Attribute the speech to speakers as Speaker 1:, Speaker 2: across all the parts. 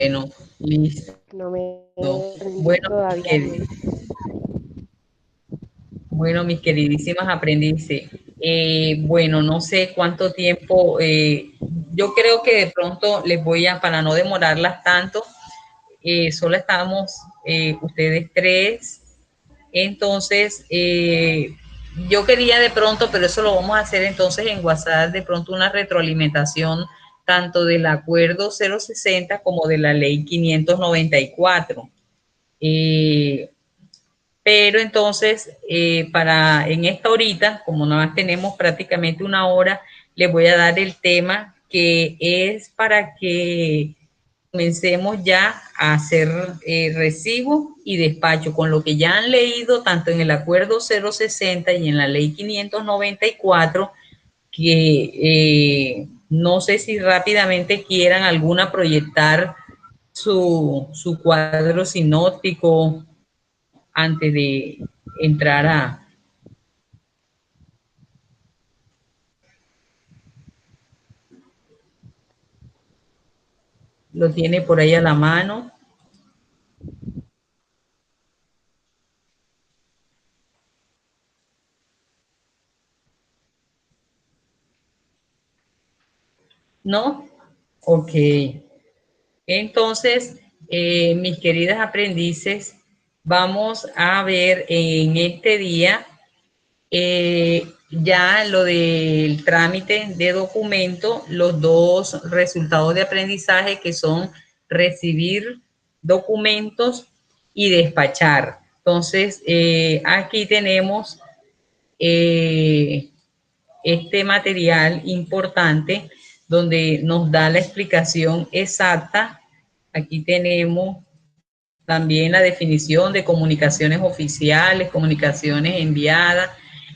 Speaker 1: Bueno, listo.
Speaker 2: No me he rendido
Speaker 1: Bueno,
Speaker 2: todavía bien.
Speaker 1: bueno, mis queridísimas aprendices. Bueno, no sé cuánto tiempo, yo creo que de pronto les voy a, para no demorarlas tanto, solo estamos ustedes tres. Entonces, yo quería de pronto, pero eso lo vamos a hacer entonces en WhatsApp, de pronto una retroalimentación tanto del acuerdo 060 como de la ley 594. Eh, pero entonces, para en esta horita, como nada más tenemos prácticamente una hora, les voy a dar el tema que es para que comencemos ya a hacer recibo y despacho con lo que ya han leído tanto en el acuerdo 060 y en la ley 594, que no sé si rápidamente quieran alguna proyectar su cuadro sinóptico antes de entrar a... Lo tiene por ahí a la mano. ¿No? Ok. Entonces, mis queridas aprendices, vamos a ver en este día ya lo del trámite de documento, los dos resultados de aprendizaje que son recibir documentos y despachar. Entonces, aquí tenemos eh, este material importante donde nos da la explicación exacta. Aquí tenemos también la definición de comunicaciones oficiales, comunicaciones enviadas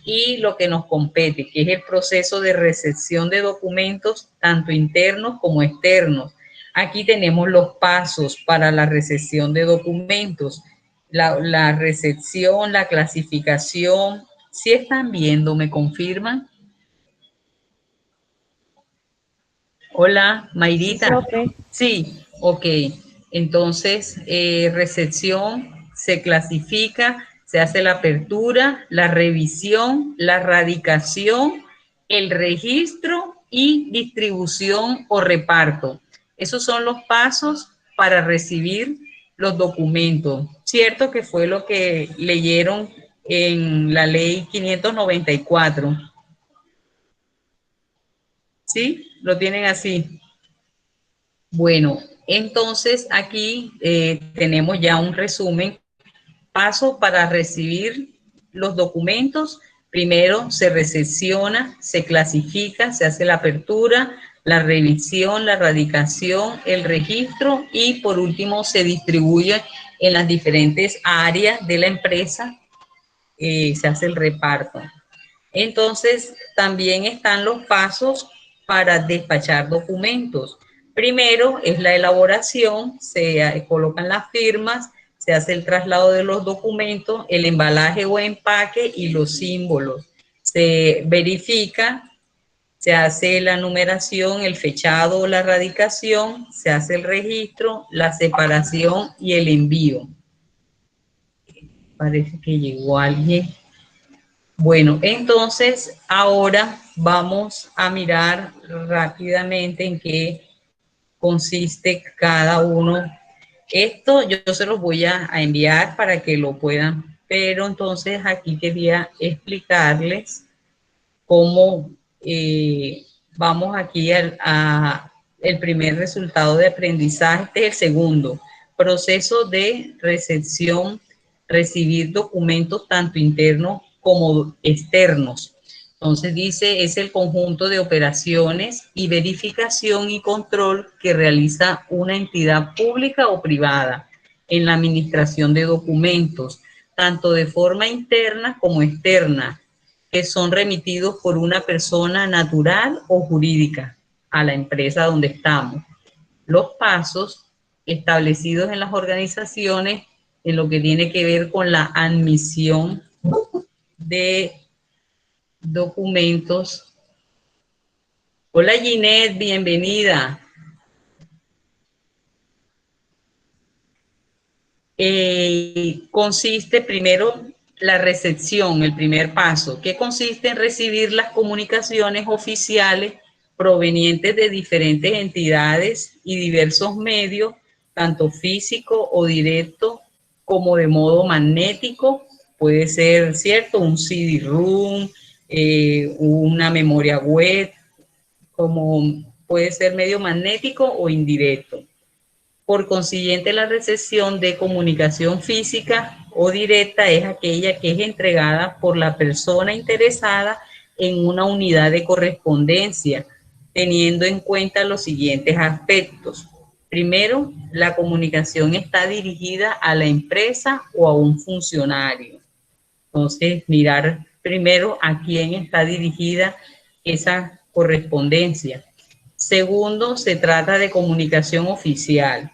Speaker 1: y lo que nos compete, que es el proceso de recepción de documentos, tanto internos como externos. Aquí tenemos los pasos para la recepción de documentos, la recepción, la clasificación. Si están viendo, ¿me confirman? Hola,
Speaker 2: Sí,
Speaker 1: Mayrita.
Speaker 2: profe.
Speaker 1: Sí, ok. Entonces, recepción se clasifica, se hace la apertura, la revisión, la radicación, el registro y distribución o reparto. Esos son los pasos para recibir los documentos. Cierto que fue lo que leyeron en la ley 594. ¿Sí? Lo tienen así. Bueno, entonces aquí tenemos ya un resumen. Paso para recibir los documentos. Primero se recepciona, se clasifica, se hace la apertura, la revisión, la radicación, el registro y por último se distribuye en las diferentes áreas de la empresa, se hace el reparto. Entonces, también están los pasos para despachar documentos. Primero es la elaboración, se colocan las firmas, se hace el traslado de los documentos, el embalaje o empaque y los símbolos. Se verifica, se hace la numeración, el fechado o la radicación, se hace el registro, la separación y el envío. Parece que llegó alguien. Bueno, entonces ahora vamos a mirar rápidamente en qué consiste cada uno. Esto yo se los voy a enviar para que lo puedan, pero entonces aquí quería explicarles cómo vamos aquí a el primer resultado de aprendizaje. Este es el segundo, proceso de recepción, recibir documentos tanto internos como externos. Entonces dice, es el conjunto de operaciones y verificación y control que realiza una entidad pública o privada en la administración de documentos, tanto de forma interna como externa, que son remitidos por una persona natural o jurídica a la empresa donde estamos. Los pasos establecidos en las organizaciones en lo que tiene que ver con la admisión de documentos. Hola Ginette, bienvenida. consiste primero la recepción, el primer paso, que consiste en recibir las comunicaciones oficiales provenientes de diferentes entidades y diversos medios, tanto físico o directo como de modo magnético. Puede ser, ¿cierto?, un CD-ROOM, una memoria web, como puede ser medio magnético o indirecto. Por consiguiente, la recepción de comunicación física o directa es aquella que es entregada por la persona interesada en una unidad de correspondencia, teniendo en cuenta los siguientes aspectos. Primero, la comunicación está dirigida a la empresa o a un funcionario. Entonces, mirar primero a quién está dirigida esa correspondencia. Segundo, se trata de comunicación oficial,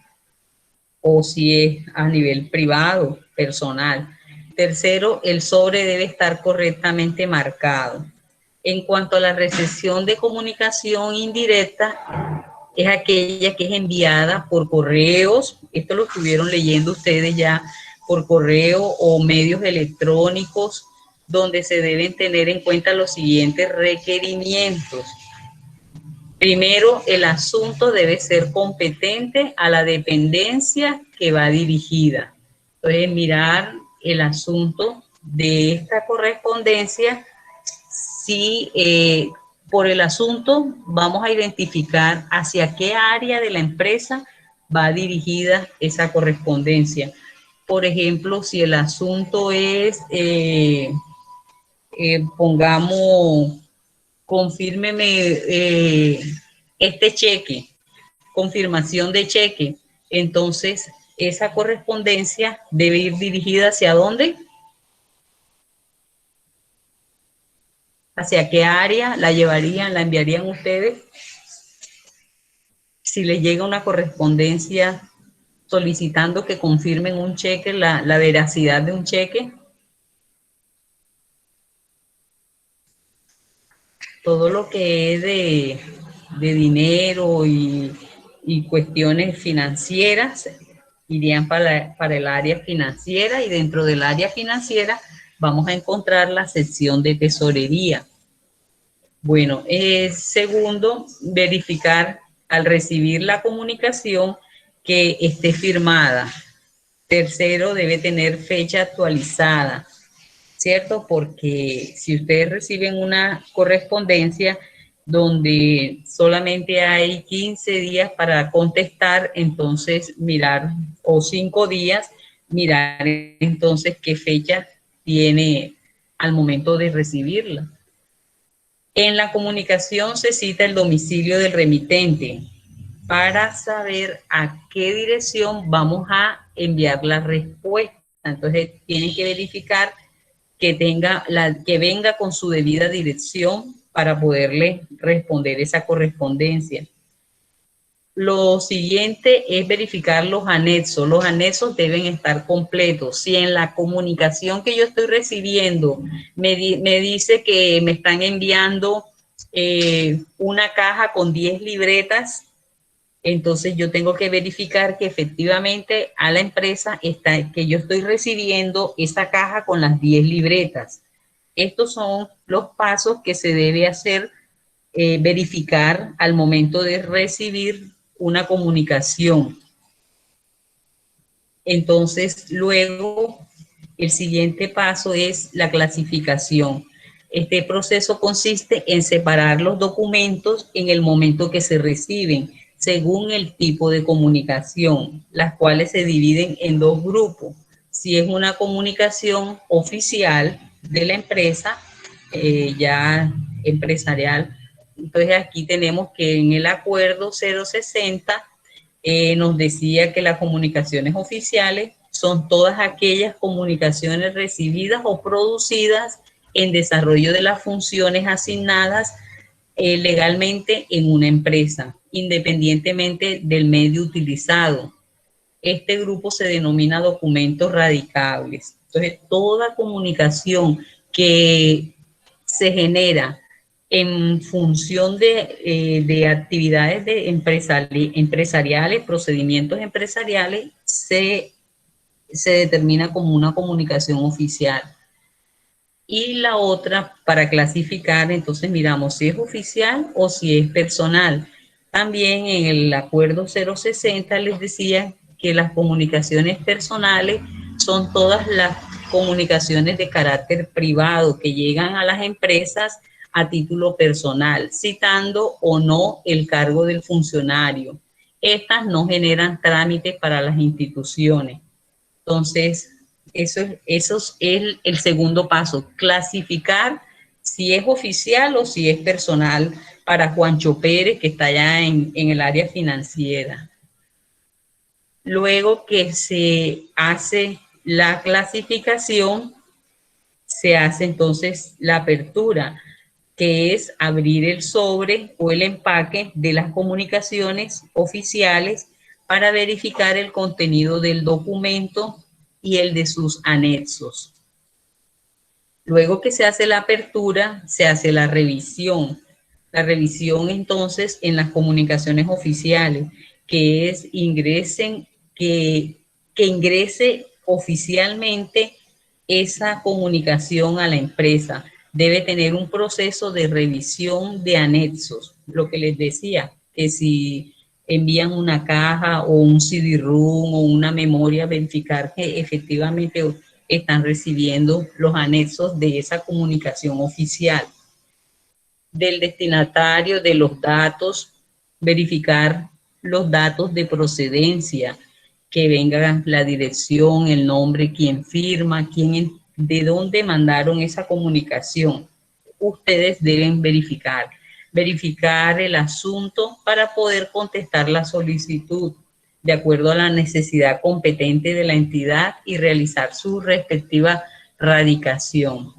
Speaker 1: o si es a nivel privado, personal. Tercero, el sobre debe estar correctamente marcado. En cuanto a la recepción de comunicación indirecta, es aquella que es enviada por correos, esto lo estuvieron leyendo ustedes ya, por correo o medios electrónicos, donde se deben tener en cuenta los siguientes requerimientos. Primero, el asunto debe ser competente a la dependencia que va dirigida. Entonces, mirar el asunto de esta correspondencia. Si por el asunto vamos a identificar hacia qué área de la empresa va dirigida esa correspondencia. Por ejemplo, si el asunto es, pongamos, confírmeme este cheque, confirmación de cheque. Entonces, esa correspondencia debe ir dirigida ¿hacia dónde? ¿Hacia qué área la llevarían, la enviarían ustedes? Si les llega una correspondencia solicitando que confirmen un cheque, la veracidad de un cheque, todo lo que es de dinero y cuestiones financieras irían para el área financiera, y dentro del área financiera vamos a encontrar la sección de tesorería. Bueno, segundo, verificar al recibir la comunicación que esté firmada. Tercero, debe tener fecha actualizada, ¿cierto? Porque si ustedes reciben una correspondencia donde solamente hay 15 días para contestar, entonces mirar, o 5 días, mirar entonces qué fecha tiene al momento de recibirla. En la comunicación se cita el domicilio del remitente para saber a qué dirección vamos a enviar la respuesta. Entonces tienen que verificar que venga con su debida dirección para poderle responder esa correspondencia. Lo siguiente es verificar los anexos. Los anexos deben estar completos. Si en la comunicación que yo estoy recibiendo me dice que me están enviando una caja con 10 libretas, entonces yo tengo que verificar que efectivamente a la empresa que yo estoy recibiendo esa caja con las 10 libretas. Estos son los pasos que se debe hacer, verificar al momento de recibir una comunicación. Entonces, luego, el siguiente paso es la clasificación. Este proceso consiste en separar los documentos en el momento que se reciben, según el tipo de comunicación, las cuales se dividen en dos grupos. Si es una comunicación oficial de la empresa, ya empresarial, entonces aquí tenemos que en el acuerdo 060 nos decía que las comunicaciones oficiales son todas aquellas comunicaciones recibidas o producidas en desarrollo de las funciones asignadas legalmente en una empresa, independientemente del medio utilizado. Este grupo se denomina documentos radicables. Entonces, toda comunicación que se genera en función de actividades empresariales, procedimientos empresariales, se se determina como una comunicación oficial. Y la otra, para clasificar, entonces miramos si es oficial o si es personal. También en el acuerdo 060 les decía que las comunicaciones personales son todas las comunicaciones de carácter privado que llegan a las empresas a título personal, citando o no el cargo del funcionario. Estas no generan trámites para las instituciones. Entonces, eso es el segundo paso, clasificar si es oficial o si es personal para Juancho Pérez, que está allá en el área financiera. Luego que se hace la clasificación, se hace entonces la apertura, que es abrir el sobre o el empaque de las comunicaciones oficiales para verificar el contenido del documento y el de sus anexos. Luego que se hace la apertura, se hace la revisión. La revisión entonces en las comunicaciones oficiales, que es que ingrese oficialmente esa comunicación a la empresa. Debe tener un proceso de revisión de anexos, lo que les decía, que si envían una caja o un CD-ROOM o una memoria, verificar que efectivamente están recibiendo los anexos de esa comunicación oficial. Del destinatario, de los datos, verificar los datos de procedencia, que venga la dirección, el nombre, quién firma, de dónde mandaron esa comunicación. Ustedes deben verificar el asunto para poder contestar la solicitud de acuerdo a la necesidad competente de la entidad y realizar su respectiva radicación.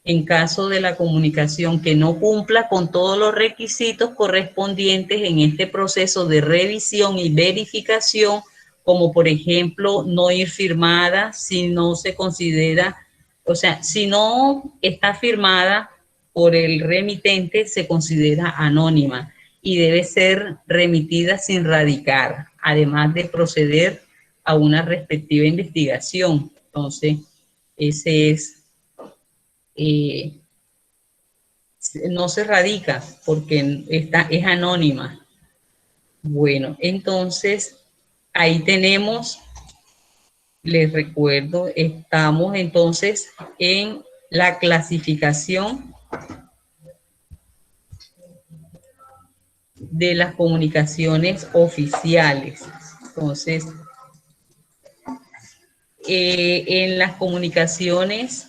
Speaker 1: En caso de la comunicación que no cumpla con todos los requisitos correspondientes en este proceso de revisión y verificación, como por ejemplo no ir firmada si no se considera, o sea, si no está firmada por el remitente, se considera anónima y debe ser remitida sin radicar, además de proceder a una respectiva investigación. Entonces, ese es, no se radica porque es anónima. Bueno, entonces, ahí tenemos, les recuerdo, estamos entonces en la clasificación de las comunicaciones oficiales. Entonces, en las comunicaciones,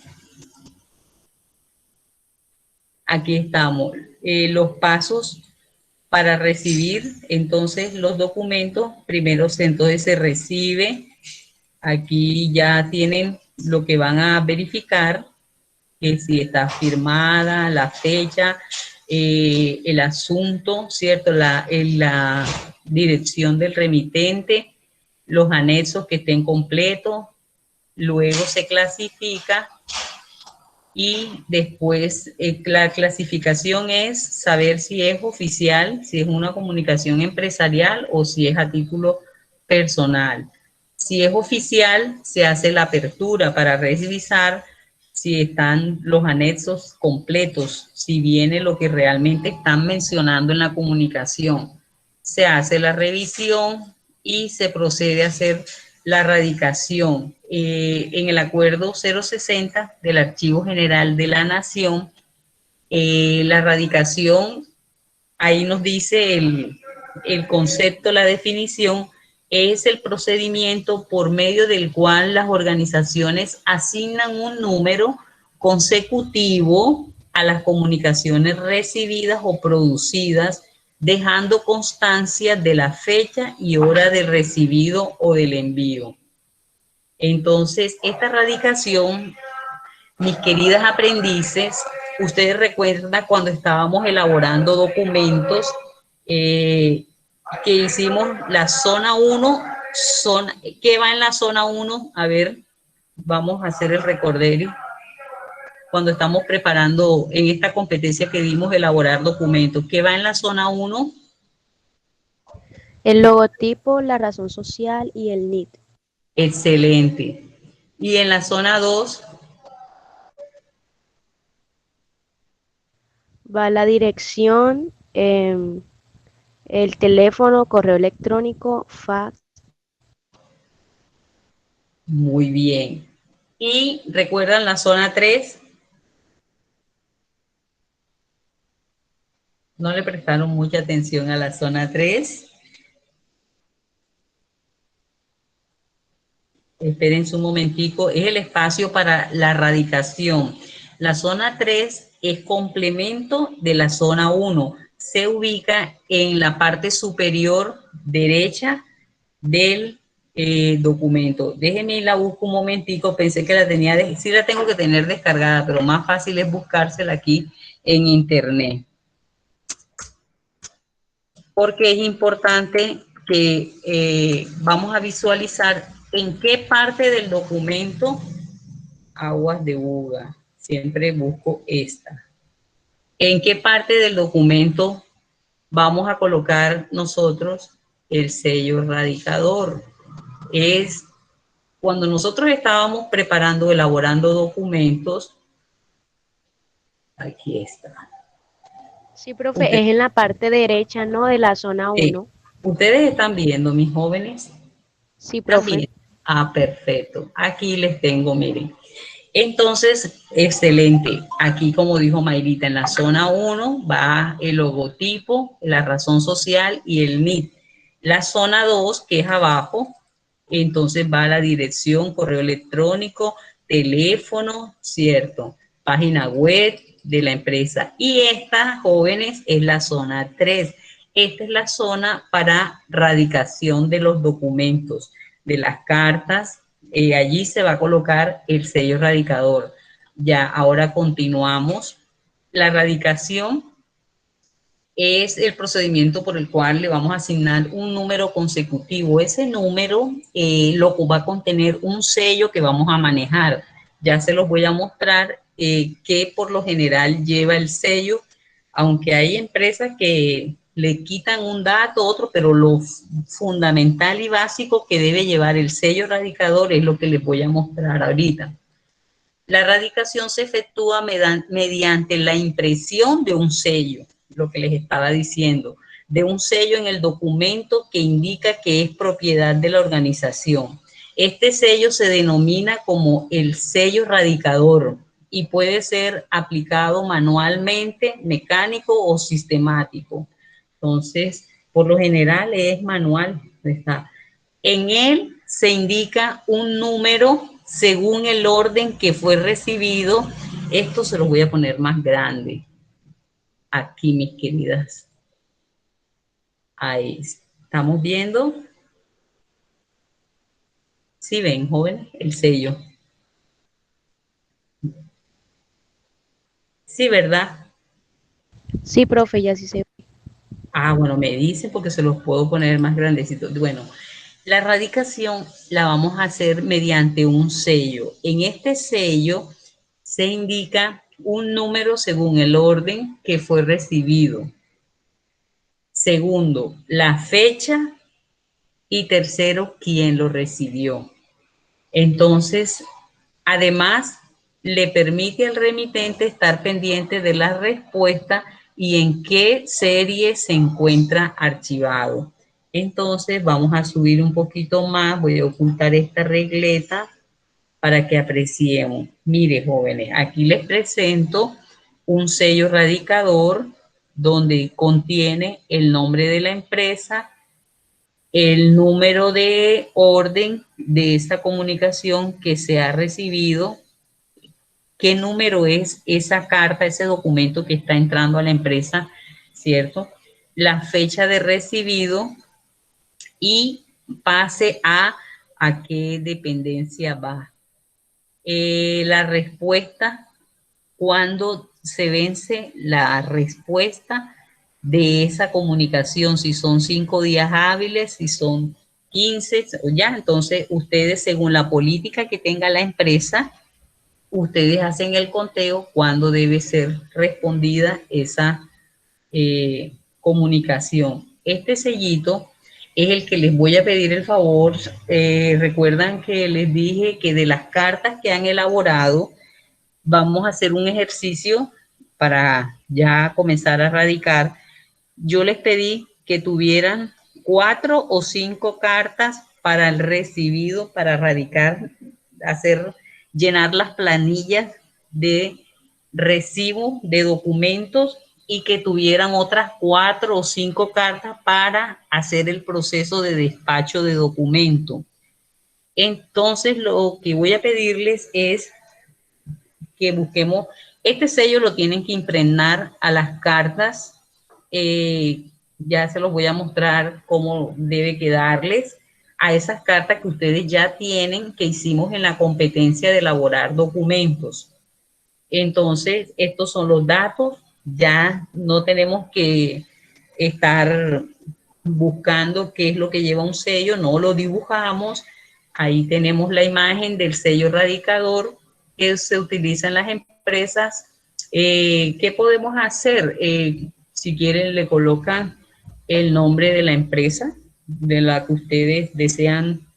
Speaker 1: aquí estamos, los pasos para recibir entonces los documentos. Primero entonces se recibe, aquí ya tienen lo que van a verificar, que si está firmada, la fecha, el asunto, ¿cierto? La dirección del remitente, los anexos que estén completos, luego se clasifica y después la clasificación es saber si es oficial, si es una comunicación empresarial o si es a título personal. Si es oficial, se hace la apertura para revisar si están los anexos completos, si viene lo que realmente están mencionando en la comunicación. Se hace la revisión y se procede a hacer la radicación. En el acuerdo 060 del Archivo General de la Nación, la radicación, ahí nos dice el concepto, la definición, es el procedimiento por medio del cual las organizaciones asignan un número consecutivo a las comunicaciones recibidas o producidas, dejando constancia de la fecha y hora del recibido o del envío. Entonces, esta radicación, mis queridas aprendices, ustedes recuerdan cuando estábamos elaborando documentos, que hicimos la zona 1, ¿qué va en la zona 1? A ver, vamos a hacer el recorderio. Cuando estamos preparando en esta competencia que dimos elaborar documentos, ¿qué va en la zona 1?
Speaker 2: El logotipo, la razón social y el NIT.
Speaker 1: Excelente. Y en la zona 2,
Speaker 2: va la dirección, el teléfono, correo electrónico, fax.
Speaker 1: muy bien. Y recuerdan la zona 3, no le prestaron mucha atención a la zona 3. Esperen un momentico, es el espacio para la radicación. La zona 3 es complemento de la zona 1. Se ubica en la parte superior derecha del documento. Déjenme la busco un momentico, pensé que la tenía, sí la tengo que tener descargada, pero más fácil es buscársela aquí en internet. Porque es importante que vamos a visualizar en qué parte del documento aguas de Buga. Siempre busco esta. ¿En qué parte del documento vamos a colocar nosotros el sello radicador? Es cuando nosotros estábamos preparando, elaborando documentos. Aquí está.
Speaker 2: Sí, profe,
Speaker 1: Usted,
Speaker 2: es en la parte derecha, ¿no? De la zona
Speaker 1: sí,
Speaker 2: 1.
Speaker 1: ustedes están viendo, mis jóvenes,
Speaker 2: Sí, profe.
Speaker 1: también. Ah, perfecto. Aquí les tengo, miren. Entonces, excelente. Aquí, como dijo Mayrita, en la zona 1 va el logotipo, la razón social y el NIT. La zona 2, que es abajo, entonces va la dirección, correo electrónico, teléfono, cierto, página web de la empresa. Y esta, jóvenes, es la zona 3. Esta es la zona para radicación de los documentos, de las cartas. Allí se va a colocar el sello radicador. Ya, ahora continuamos. La radicación es el procedimiento por el cual le vamos a asignar un número consecutivo. Ese número lo va a contener un sello que vamos a manejar. Ya se los voy a mostrar que por lo general lleva el sello, aunque hay empresas que le quitan un dato, otro, pero lo fundamental y básico que debe llevar el sello radicador es lo que les voy a mostrar ahorita. La radicación se efectúa mediante la impresión de un sello, lo que les estaba diciendo, de un sello en el documento que indica que es propiedad de la organización. Este sello se denomina como el sello radicador y puede ser aplicado manualmente, mecánico o sistemático. Entonces, por lo general es manual. Está. En él se indica un número según el orden que fue recibido. Esto se lo voy a poner más grande. Aquí, mis queridas. Ahí. ¿Estamos viendo? ¿Sí ven, jóvenes? El sello. Sí, ¿verdad?
Speaker 2: Sí, profe, ya sí se ve.
Speaker 1: Ah, bueno, me dicen porque se los puedo poner más grandecitos. Bueno, la radicación la vamos a hacer mediante un sello. En este sello se indica un número según el orden que fue recibido. Segundo, la fecha y tercero, quién lo recibió. Entonces, además, le permite al remitente estar pendiente de la respuesta y en qué serie se encuentra archivado. Entonces, vamos a subir un poquito más, voy a ocultar esta regleta para que apreciemos. Mire, jóvenes, aquí les presento un sello radicador donde contiene el nombre de la empresa, el número de orden de esta comunicación que se ha recibido, qué número es esa carta, ese documento que está entrando a la empresa, ¿cierto? La fecha de recibido y pase a qué dependencia va. La respuesta, cuando se vence la respuesta de esa comunicación, si son 5 días hábiles, si son 15, ya, entonces ustedes, según la política que tenga la empresa, ustedes hacen el conteo cuando debe ser respondida esa comunicación. Este sellito es el que les voy a pedir el favor. Recuerdan que les dije que de las cartas que han elaborado, vamos a hacer un ejercicio para ya comenzar a radicar. Yo les pedí que tuvieran 4 o 5 cartas para el recibido, para radicar, llenar las planillas de recibo de documentos y que tuvieran otras 4 o 5 cartas para hacer el proceso de despacho de documento. Entonces, lo que voy a pedirles es que busquemos, este sello lo tienen que impregnar a las cartas, ya se los voy a mostrar cómo debe quedarles a esas cartas que ustedes ya tienen, que hicimos en la competencia de elaborar documentos. Entonces, estos son los datos, ya no tenemos que estar buscando qué es lo que lleva un sello, no lo dibujamos, ahí tenemos la imagen del sello radicador que se utiliza en las empresas. ¿Qué podemos hacer? Si quieren, le colocan el nombre de la empresa de la que ustedes desean,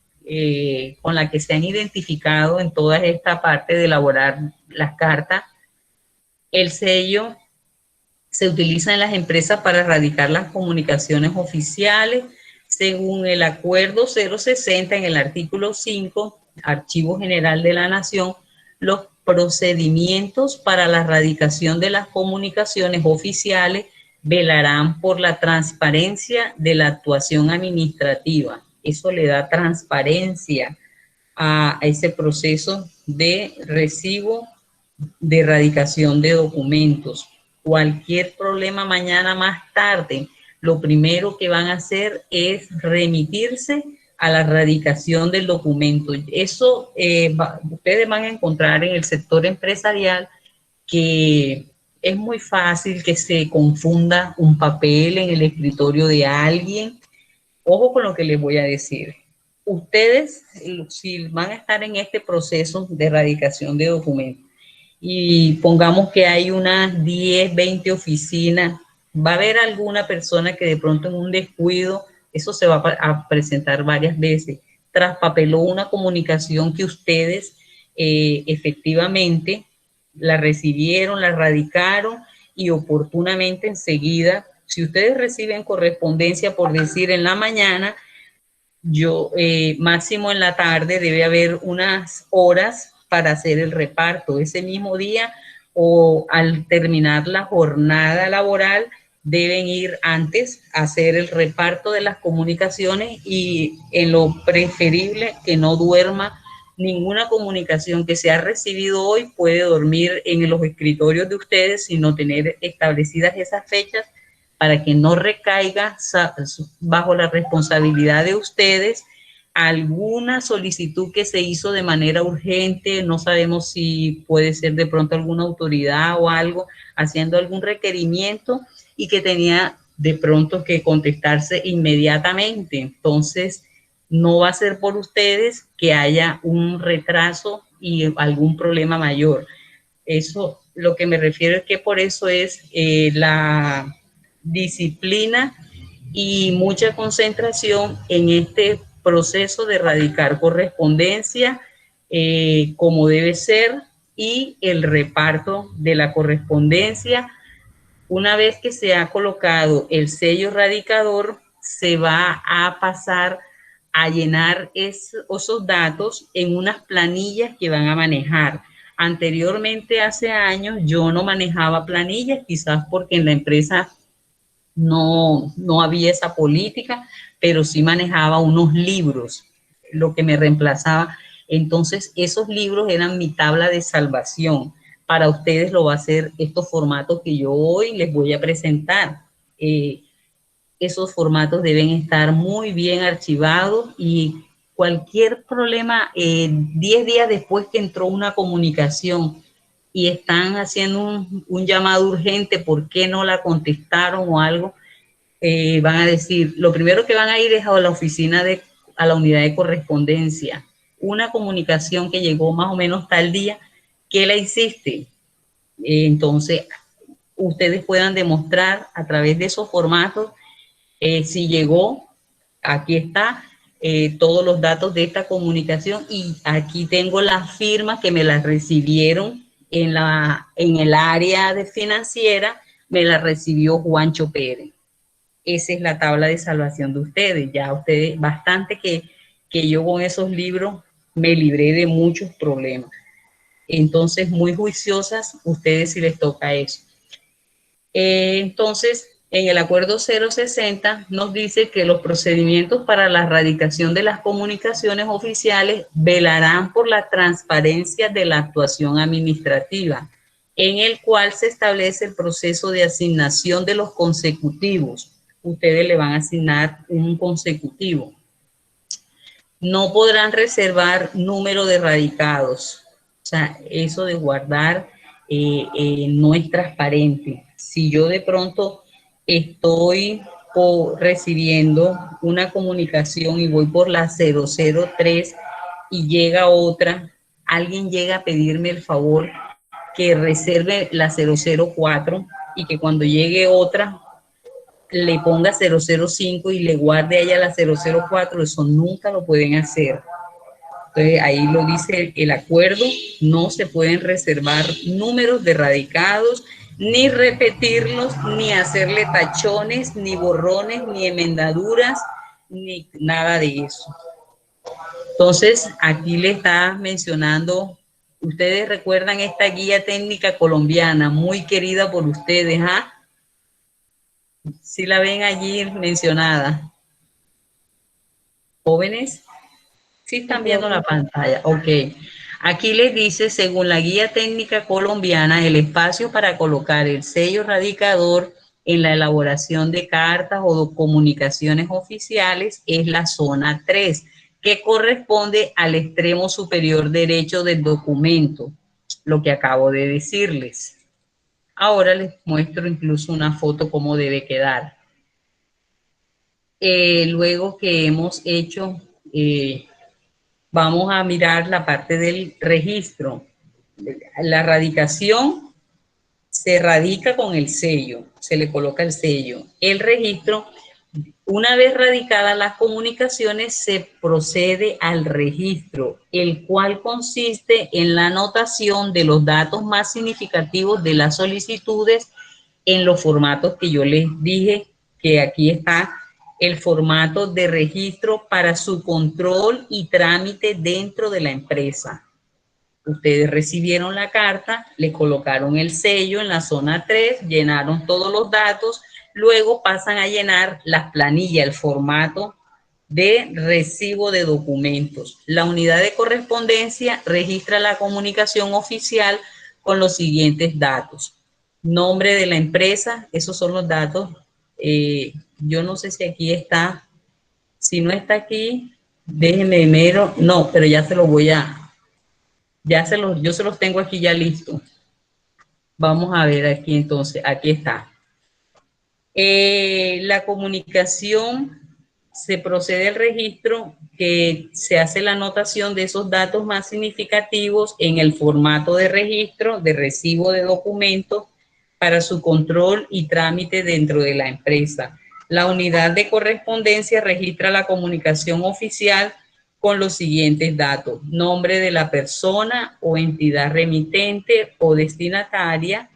Speaker 1: con la que se han identificado en toda esta parte de elaborar las cartas. El sello se utiliza en las empresas para erradicar las comunicaciones oficiales según el acuerdo 060 en el artículo 5, Archivo General de la Nación. Los procedimientos para la erradicación de las comunicaciones oficiales velarán por la transparencia de la actuación administrativa. Eso le da transparencia a ese proceso de recibo de erradicación de documentos. Cualquier problema mañana más tarde, lo primero que van a hacer es remitirse a la erradicación del documento. Eso ustedes van a encontrar en el sector empresarial que es muy fácil que se confunda un papel en el escritorio de alguien. Ojo con lo que les voy a decir. Ustedes, si van a estar en este proceso de erradicación de documentos, y pongamos que hay unas 10, 20 oficinas, va a haber alguna persona que de pronto en un descuido, eso se va a presentar varias veces, traspapeló una comunicación que ustedes efectivamente la recibieron, la radicaron y oportunamente enseguida, si ustedes reciben correspondencia, por decir en la mañana, máximo en la tarde debe haber unas horas para hacer el reparto. Ese mismo día o al terminar la jornada laboral deben ir antes a hacer el reparto de las comunicaciones y en lo preferible que no duerma ninguna comunicación que se ha recibido hoy, puede dormir en los escritorios de ustedes, sino tener establecidas esas fechas para que no recaiga bajo la responsabilidad de ustedes alguna solicitud que se hizo de manera urgente. No sabemos si puede ser de pronto alguna autoridad o algo haciendo algún requerimiento y que tenía de pronto que contestarse inmediatamente. Entonces, no va a ser por ustedes que haya un retraso y algún problema mayor. Eso, lo que me refiero es que por eso es la disciplina y mucha concentración en este proceso de erradicar correspondencia como debe ser y el reparto de la correspondencia. Una vez que se ha colocado el sello radicador, se va a pasar a llenar esos datos en unas planillas que van a manejar. Anteriormente, hace años, yo no manejaba planillas, quizás porque en la empresa no había esa política, pero sí manejaba unos libros, lo que me reemplazaba. Entonces, esos libros eran mi tabla de salvación. Para ustedes lo va a ser estos formatos que yo hoy les voy a presentar. Esos formatos deben estar muy bien archivados y cualquier problema, 10 días después que entró una comunicación y están haciendo un llamado urgente, ¿por qué no la contestaron o algo? Van a decir, lo primero que van a ir es a la oficina a la unidad de correspondencia. Una comunicación que llegó más o menos tal día, ¿qué la hiciste? Entonces, ustedes puedan demostrar a través de esos formatos si llegó aquí está todos los datos de esta comunicación y aquí tengo las firmas que me las recibieron en el área de financiera, me la recibió Juancho Pérez. Esa es la tabla de salvación de ustedes. Ya ustedes, bastante que yo con esos libros me libré de muchos problemas. Entonces, muy juiciosas, ustedes si les toca eso. Entonces, en el acuerdo 060 nos dice que los procedimientos para la erradicación de las comunicaciones oficiales velarán por la transparencia de la actuación administrativa, en el cual se establece el proceso de asignación de los consecutivos. Ustedes le van a asignar un consecutivo. No podrán reservar número de radicados. O sea, eso de guardar no es transparente. Si yo de pronto estoy recibiendo una comunicación y voy por la 003 y llega otra, alguien llega a pedirme el favor que reserve la 004 y que cuando llegue otra le ponga 005 y le guarde a ella la 004, eso nunca lo pueden hacer. Entonces ahí lo dice el acuerdo, no se pueden reservar números de radicados, ni repetirlos, ni hacerle tachones, ni borrones, ni enmendaduras, ni nada de eso. Entonces aquí le está mencionando, ustedes recuerdan esta guía técnica colombiana, muy querida por ustedes, ¿ah? Sí la ven allí mencionada. Jóvenes, sí
Speaker 2: Sí,
Speaker 1: están viendo la
Speaker 2: profe.
Speaker 1: pantalla. Ok. Aquí les dice, según la guía técnica colombiana, el espacio para colocar el sello radicador en la elaboración de cartas o de comunicaciones oficiales es la zona 3, que corresponde al extremo superior derecho del documento, lo que acabo de decirles. Ahora les muestro incluso una foto cómo debe quedar. Luego que hemos hecho, vamos a mirar la parte del registro. La radicación se radica con el sello, se le coloca el sello. El registro, una vez radicadas las comunicaciones, se procede al registro, el cual consiste en la anotación de los datos más significativos de las solicitudes en los formatos que yo les dije, que aquí está el formato de registro para su control y trámite dentro de la empresa. Ustedes recibieron la carta, le colocaron el sello en la zona 3, llenaron todos los datos, luego pasan a llenar las planillas, el formato de recibo de documentos. La unidad de correspondencia registra la comunicación oficial con los siguientes datos. Nombre de la empresa, esos son los datos. Yo no sé si aquí está, si no está aquí, déjenme mero, no, pero ya se lo voy a, yo se los tengo aquí ya listo. Vamos a ver aquí entonces, aquí está. La comunicación, se procede al registro, que se hace la anotación de esos datos más significativos en el formato de registro de recibo de documentos para su control y trámite dentro de la empresa. La unidad de correspondencia registra la comunicación oficial con los siguientes datos: nombre de la persona o entidad remitente o destinataria,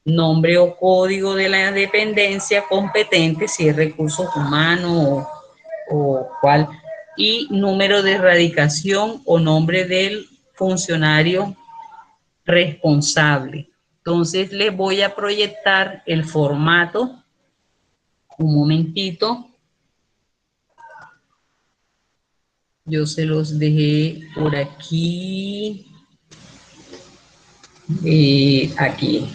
Speaker 1: nombre o código de la dependencia competente, si es recursos humanos o cuál, y número de erradicación o nombre del funcionario responsable. Entonces les voy a proyectar el formato, un momentito, yo se los dejé por aquí, aquí.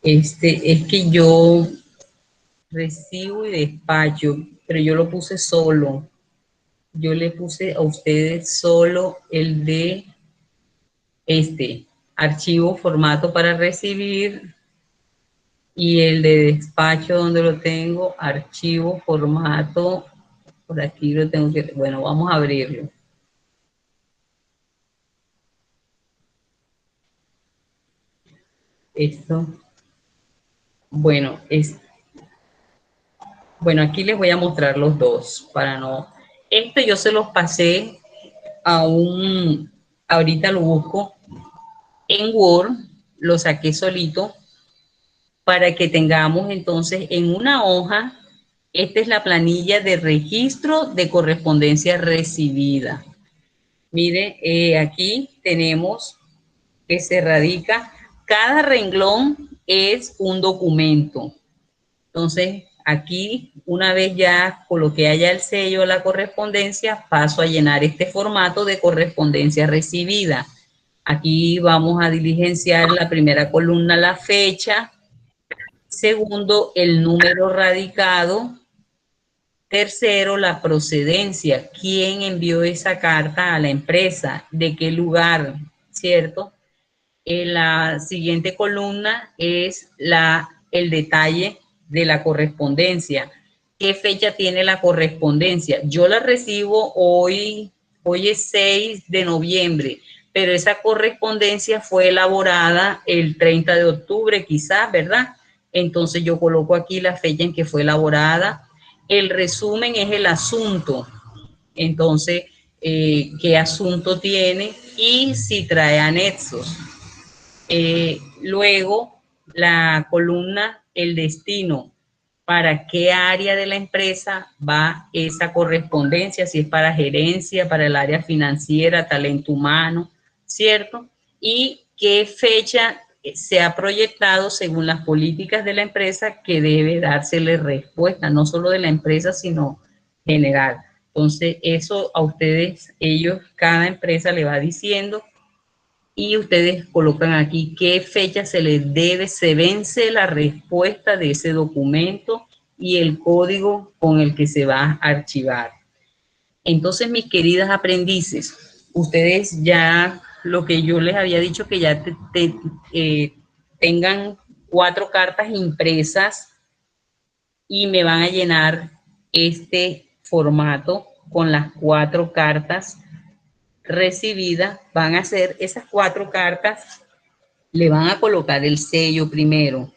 Speaker 1: Es que yo recibo y despacho, pero yo lo puse solo. Yo le puse a ustedes solo el de archivo, formato para recibir, y el de despacho, donde lo tengo, archivo, formato, por aquí lo tengo que, bueno, vamos a abrirlo. Esto, bueno, es Bueno, aquí les voy a mostrar los dos para no. Este yo se los pasé a un, ahorita lo busco en Word, lo saqué solito para que tengamos entonces en una hoja, esta es la planilla de registro de correspondencia recibida. Mire, aquí tenemos que se radica, cada renglón es un documento. Entonces, aquí, una vez ya coloqué allá el sello de la correspondencia, paso a llenar este formato de correspondencia recibida. Aquí vamos a diligenciar la primera columna, la fecha. Segundo, el número radicado. Tercero, la procedencia. ¿Quién envió esa carta a la empresa? ¿De qué lugar? ¿Cierto? En la siguiente columna es el detalle de la correspondencia. ¿Qué fecha tiene la correspondencia? Yo la recibo hoy es 6 de noviembre, pero esa correspondencia fue elaborada el 30 de octubre quizás, ¿verdad? Entonces yo coloco aquí la fecha en que fue elaborada. El resumen es el asunto. Entonces, ¿qué asunto tiene? Y si trae anexos. Luego, la columna, el destino, para qué área de la empresa va esa correspondencia, si es para gerencia, para el área financiera, talento humano, ¿cierto? Y qué fecha se ha proyectado según las políticas de la empresa que debe dársele respuesta, no solo de la empresa, sino general. Entonces, eso a ustedes, ellos, cada empresa le va diciendo y ustedes colocan aquí qué fecha se vence la respuesta de ese documento y el código con el que se va a archivar. Entonces, mis queridas aprendices, ustedes ya lo que yo les había dicho, que ya tengan 4 cartas impresas y me van a llenar este formato con las 4 cartas recibidas. Van a hacer esas 4 cartas, le van a colocar el sello primero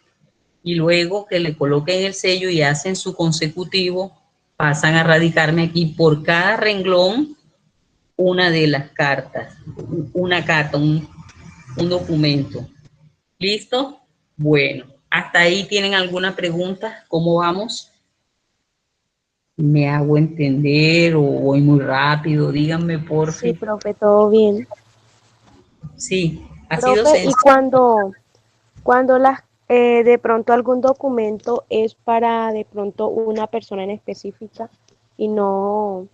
Speaker 1: y luego que le coloquen el sello y hacen su consecutivo, pasan a radicarme aquí por cada renglón una de las cartas, una carta, un documento. ¿Listo? Bueno, hasta ahí tienen alguna pregunta. ¿Cómo vamos? ¿Me hago entender o voy muy rápido? Díganme, por
Speaker 2: Sí,
Speaker 1: fin.
Speaker 2: profe, todo bien.
Speaker 1: Sí, ha sido
Speaker 2: Profe, y
Speaker 1: sencillo.
Speaker 2: cuando de pronto algún documento es para de pronto una persona en específica y no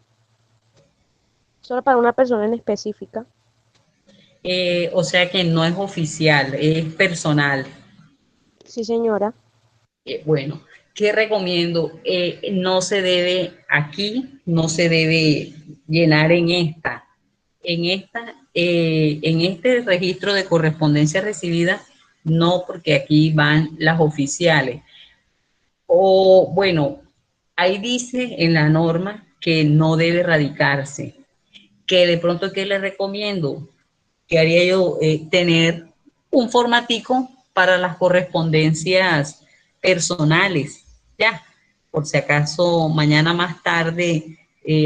Speaker 2: solo para una persona en específica.
Speaker 1: O sea que no es oficial, es personal.
Speaker 2: Sí, señora.
Speaker 1: Bueno, ¿qué recomiendo? No se debe aquí, no se debe llenar en este registro de correspondencia recibida, no, porque aquí van las oficiales. O bueno, ahí dice en la norma que no debe radicarse, que de pronto, ¿qué le recomiendo? Que haría yo tener un formatico para las correspondencias personales, ya, por si acaso mañana más tarde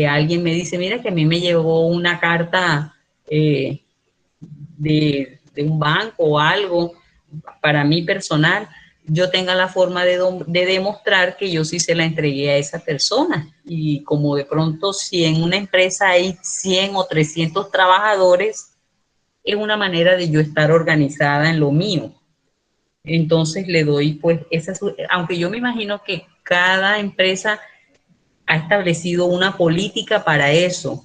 Speaker 1: alguien me dice, mira que a mí me llegó una carta de un banco o algo para mí personal, yo tenga la forma de demostrar que yo sí se la entregué a esa persona. Y como de pronto si en una empresa hay 100 o 300 trabajadores, es una manera de yo estar organizada en lo mío. Entonces le doy pues aunque yo me imagino que cada empresa ha establecido una política para eso,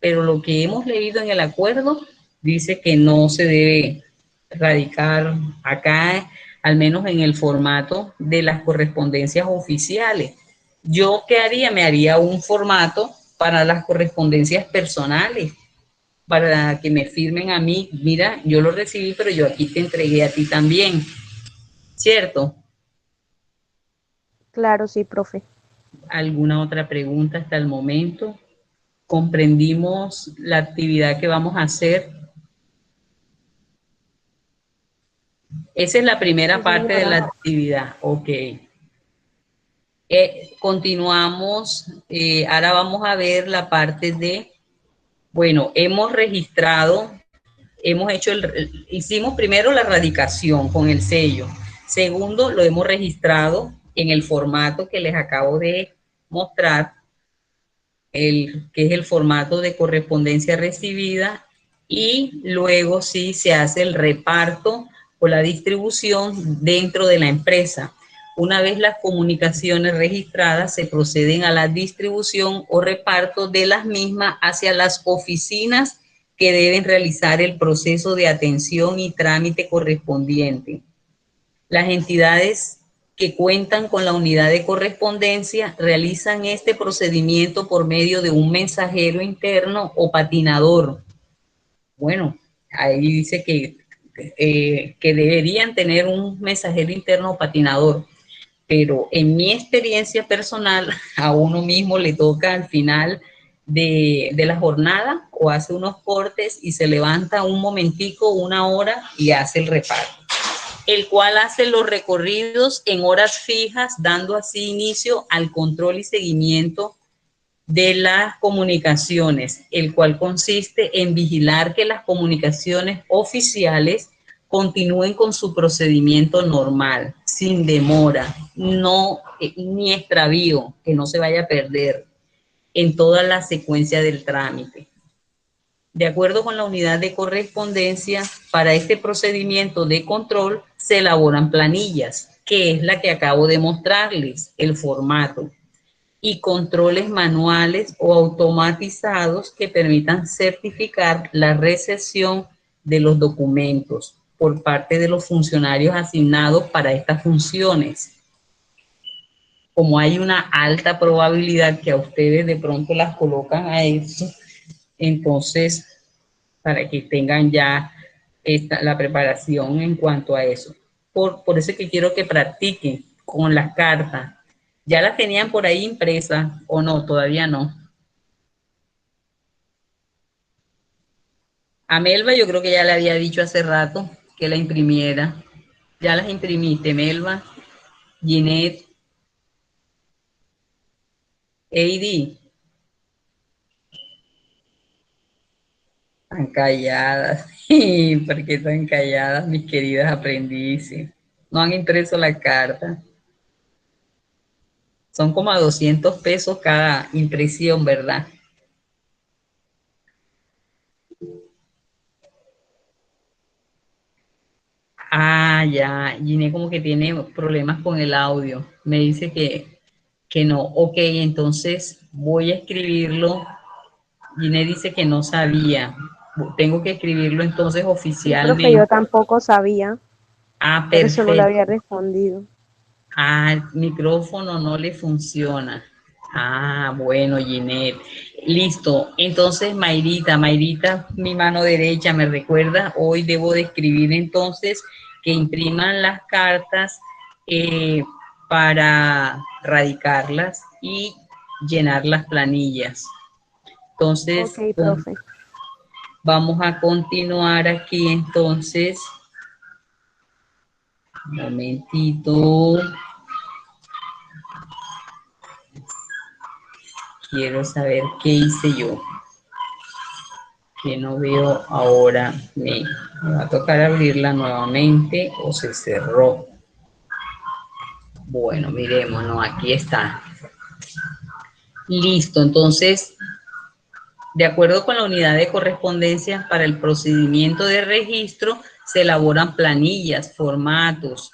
Speaker 1: pero lo que hemos leído en el acuerdo dice que no se debe radicar acá, al menos en el formato de las correspondencias oficiales. ¿Yo qué haría? Me haría un formato para las correspondencias personales, para que me firmen a mí, mira, yo lo recibí, pero yo aquí te entregué a ti también, ¿cierto?
Speaker 2: Claro, sí, profe.
Speaker 1: ¿Alguna otra pregunta hasta el momento? ¿Comprendimos la actividad que vamos a hacer? Esa es la primera
Speaker 2: Sí,
Speaker 1: parte de
Speaker 2: señora.
Speaker 1: la actividad, ok. Continuamos, ahora vamos a ver la parte de, bueno, hemos registrado, hemos hecho hicimos primero la radicación con el sello. Segundo, lo hemos registrado en el formato que les acabo de mostrar, que es el formato de correspondencia recibida, y luego sí se hace el reparto o la distribución dentro de la empresa. Una vez las comunicaciones registradas, se proceden a la distribución o reparto de las mismas hacia las oficinas que deben realizar el proceso de atención y trámite correspondiente. Las entidades que cuentan con la unidad de correspondencia realizan este procedimiento por medio de un mensajero interno o patinador. Bueno, ahí dice que deberían tener un mensajero interno o patinador, pero en mi experiencia personal, a uno mismo le toca al final de la jornada o hace unos cortes y se levanta un momentico, una hora, y hace el reparto, el cual hace los recorridos en horas fijas, dando así inicio al control y seguimiento de las comunicaciones, el cual consiste en vigilar que las comunicaciones oficiales continúen con su procedimiento normal, sin demora, no, ni extravío, que no se vaya a perder en toda la secuencia del trámite. De acuerdo con la unidad de correspondencia, para este procedimiento de control se elaboran planillas, que es la que acabo de mostrarles, el formato, y controles manuales o automatizados que permitan certificar la recepción de los documentos por parte de los funcionarios asignados para estas funciones. Como hay una alta probabilidad que a ustedes de pronto las colocan a eso, entonces, para que tengan ya la preparación en cuanto a eso. Por eso es que quiero que practiquen con las cartas. ¿Ya las tenían por ahí impresas o no? Todavía no. A Melba yo creo que ya le había dicho hace rato que la imprimiera. Ya las imprimiste, Melba, Ginette, Heidi. Están calladas. ¿Por qué están calladas, mis queridas aprendices? No han impreso la carta. Son como a 200 pesos cada impresión, ¿verdad? Ah, ya. Gine como que tiene problemas con el audio. Me dice que no. Ok, entonces voy a escribirlo. Gine dice que no sabía. Tengo que escribirlo entonces
Speaker 2: Sí, profe, yo
Speaker 1: oficialmente.
Speaker 2: tampoco sabía,
Speaker 1: Ah,
Speaker 2: por eso no le
Speaker 1: perfecto.
Speaker 2: había respondido.
Speaker 1: Ah, el micrófono no le funciona. Ah, bueno, Ginette. Listo. Entonces, Mayrita, mi mano derecha, me recuerda, hoy debo de escribir entonces que impriman las cartas eh, para radicarlas y llenar las planillas.
Speaker 2: Ok,
Speaker 1: Entonces,
Speaker 2: profe.
Speaker 1: vamos a continuar aquí entonces. Un momentito. Quiero saber qué hice yo, que no veo ahora. Me va a tocar abrirla nuevamente o se cerró. Bueno, miremos, no, aquí está. Listo, entonces, de acuerdo con la unidad de correspondencia para el procedimiento de registro, se elaboran planillas, formatos,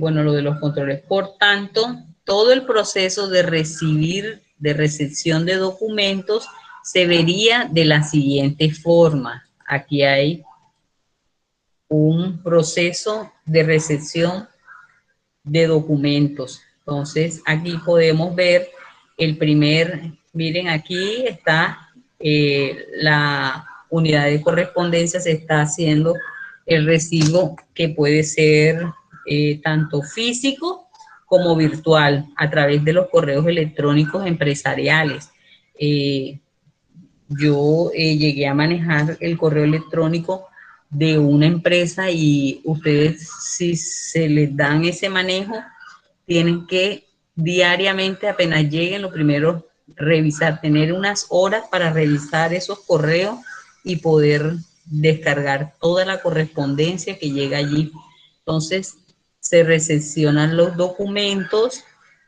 Speaker 1: bueno, lo de los controles. Por tanto, todo el proceso de recepción de documentos se vería de la siguiente forma. Aquí hay un proceso de recepción de documentos. Entonces, aquí podemos ver miren, aquí está la unidad de correspondencia, se está haciendo el recibo que puede ser tanto físico como virtual a través de los correos electrónicos empresariales. Eh, yo llegué a manejar el correo electrónico de una empresa y ustedes, si se les dan ese manejo, tienen que diariamente apenas lleguen, lo primero, revisar, tener unas horas para revisar esos correos y poder descargar toda la correspondencia que llega allí. Entonces, se recepcionan los documentos,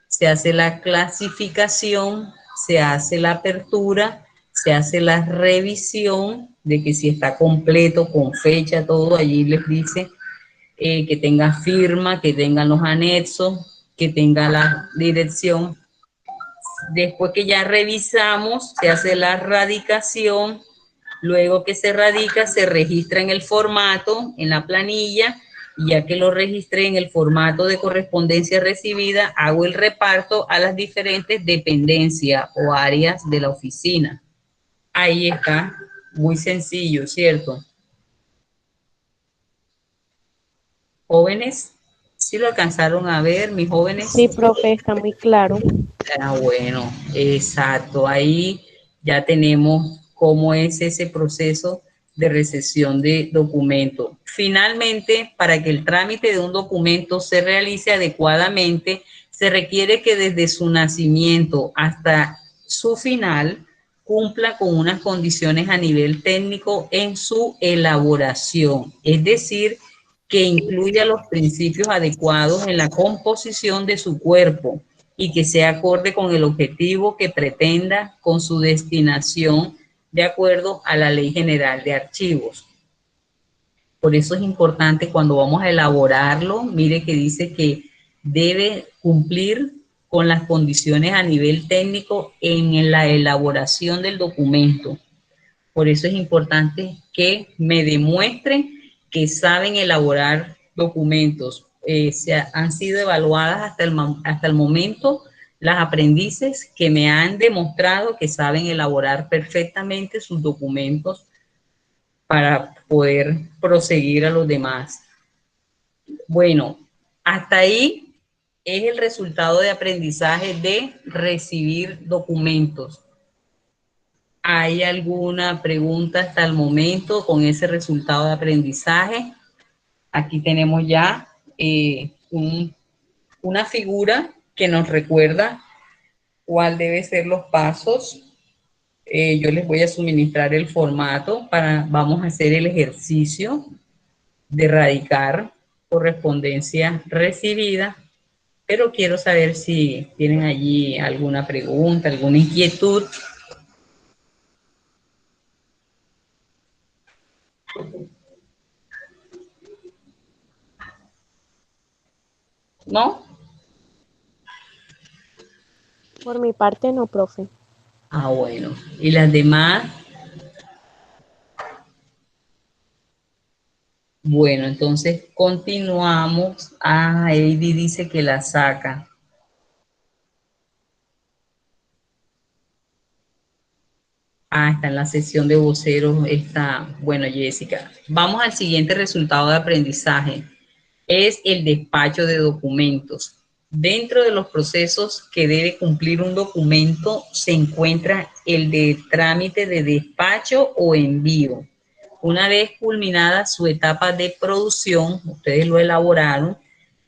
Speaker 1: se hace la clasificación, se hace la apertura, se hace la revisión de que si está completo, con fecha, todo, allí les dice que tenga firma, que tengan los anexos, que tenga la dirección. Después que ya revisamos, se hace la radicación. Luego que se radica, se registra en el formato, en la planilla, y ya que lo registré en el formato de correspondencia recibida, hago el reparto a las diferentes dependencias o áreas de la oficina. Ahí está, muy sencillo, ¿cierto? Jóvenes, ¿sí lo alcanzaron a ver, mis jóvenes?
Speaker 2: Sí, profe, está muy claro.
Speaker 1: Ah, bueno, exacto. Ahí ya tenemos cómo es ese proceso de recepción de documento. Finalmente, para que el trámite de un documento se realice adecuadamente, se requiere que desde su nacimiento hasta su final cumpla con unas condiciones a nivel técnico en su elaboración, es decir, que incluya los principios adecuados en la composición de su cuerpo y que sea acorde con el objetivo que pretenda con su destinación de acuerdo a la Ley General de Archivos. Por eso es importante cuando vamos a elaborarlo, mire que dice que debe cumplir con las condiciones a nivel técnico en la elaboración del documento. Por eso es importante que me demuestren que saben elaborar documentos. Han sido evaluadas hasta el momento las aprendices que me han demostrado que saben elaborar perfectamente sus documentos para poder proseguir a los demás. Bueno, hasta ahí es el resultado de aprendizaje de recibir documentos. ¿Hay alguna pregunta hasta el momento con ese resultado de aprendizaje? Aquí tenemos ya una figura que nos recuerda cuál debe ser los pasos. Yo les voy a suministrar el formato vamos a hacer el ejercicio de radicar correspondencia recibida, pero quiero saber si tienen allí alguna pregunta, alguna inquietud. ¿No?
Speaker 2: Por mi parte, no, profe.
Speaker 1: Ah, bueno. ¿Y las demás? Bueno, entonces continuamos. Ah, Heidi dice que la saca. Ah, está en la sesión de voceros. Está, bueno, Jessica. Vamos al siguiente resultado de aprendizaje. Es el despacho de documentos. Dentro de los procesos que debe cumplir un documento se encuentra el de trámite de despacho o envío. Una vez culminada su etapa de producción, ustedes lo elaboraron,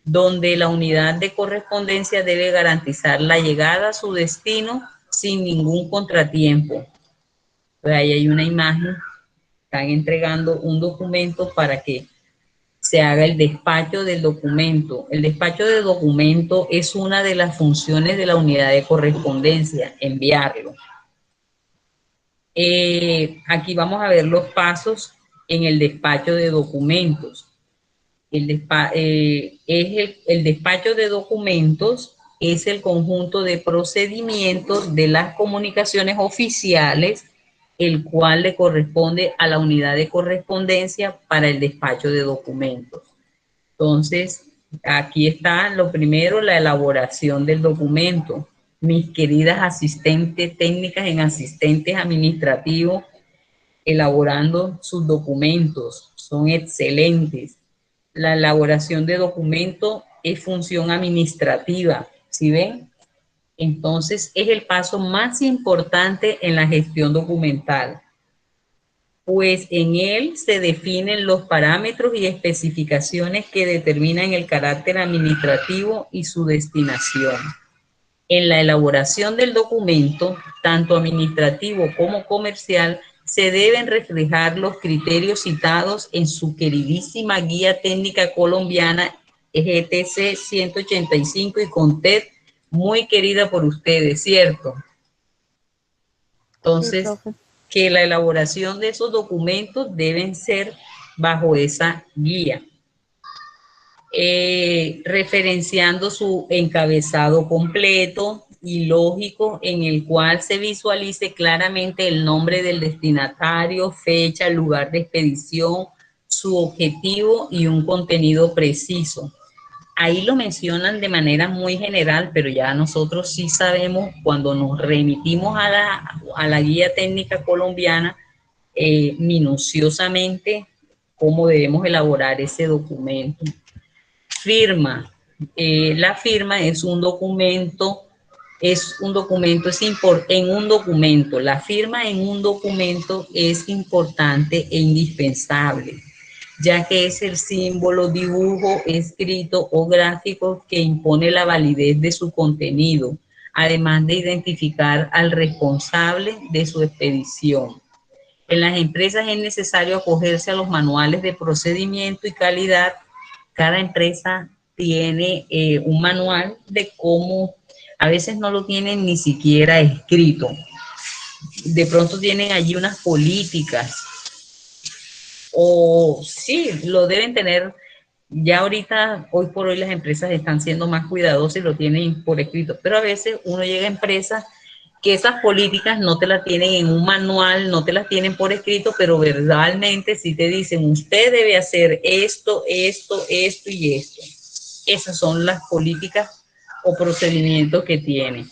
Speaker 1: donde la unidad de correspondencia debe garantizar la llegada a su destino sin ningún contratiempo. Pues ahí hay una imagen, están entregando un documento para que se haga el despacho del documento. El despacho del documento es una de las funciones de la unidad de correspondencia, enviarlo. Aquí vamos a ver los pasos en el despacho de documentos. El despacho de documentos es el conjunto de procedimientos de las comunicaciones oficiales, el cual le corresponde a la unidad de correspondencia para el despacho de documentos. Entonces, aquí está lo primero, la elaboración del documento. Mis queridas asistentes técnicas en asistentes administrativos, elaborando sus documentos, son excelentes. La elaboración de documento es función administrativa, ¿sí ven? Entonces, es el paso más importante en la gestión documental, pues en él se definen los parámetros y especificaciones que determinan el carácter administrativo y su destinación. En la elaboración del documento, tanto administrativo como comercial, se deben reflejar los criterios citados en su queridísima Guía Técnica Colombiana GTC 185 y CONTED, muy querida por ustedes, ¿cierto?
Speaker 2: Sí,
Speaker 1: Entonces,
Speaker 2: profe.
Speaker 1: que la elaboración de esos documentos deben ser bajo esa guía, referenciando su encabezado completo y lógico en el cual se visualice claramente el nombre del destinatario, fecha, lugar de expedición, su objetivo y un contenido preciso. Ahí lo mencionan de manera muy general, pero ya nosotros sí sabemos cuando nos remitimos a la guía técnica colombiana, minuciosamente cómo debemos elaborar ese documento. Firma. La firma en un documento. La firma en un documento es importante e indispensable, ya que es el símbolo, dibujo, escrito o gráfico que impone la validez de su contenido, además de identificar al responsable de su expedición. En las empresas es necesario acogerse a los manuales de procedimiento y calidad. Cada empresa tiene un manual de cómo, a veces no lo tienen ni siquiera escrito. De pronto tienen allí unas políticas o sí, lo deben tener. Ya ahorita, hoy por hoy, las empresas están siendo más cuidadosas y lo tienen por escrito, pero a veces uno llega a empresas que esas políticas no te las tienen en un manual, no te las tienen por escrito, pero verbalmente sí te dicen, usted debe hacer esto, esto, esto y esto. Esas son las políticas o procedimientos que tienen.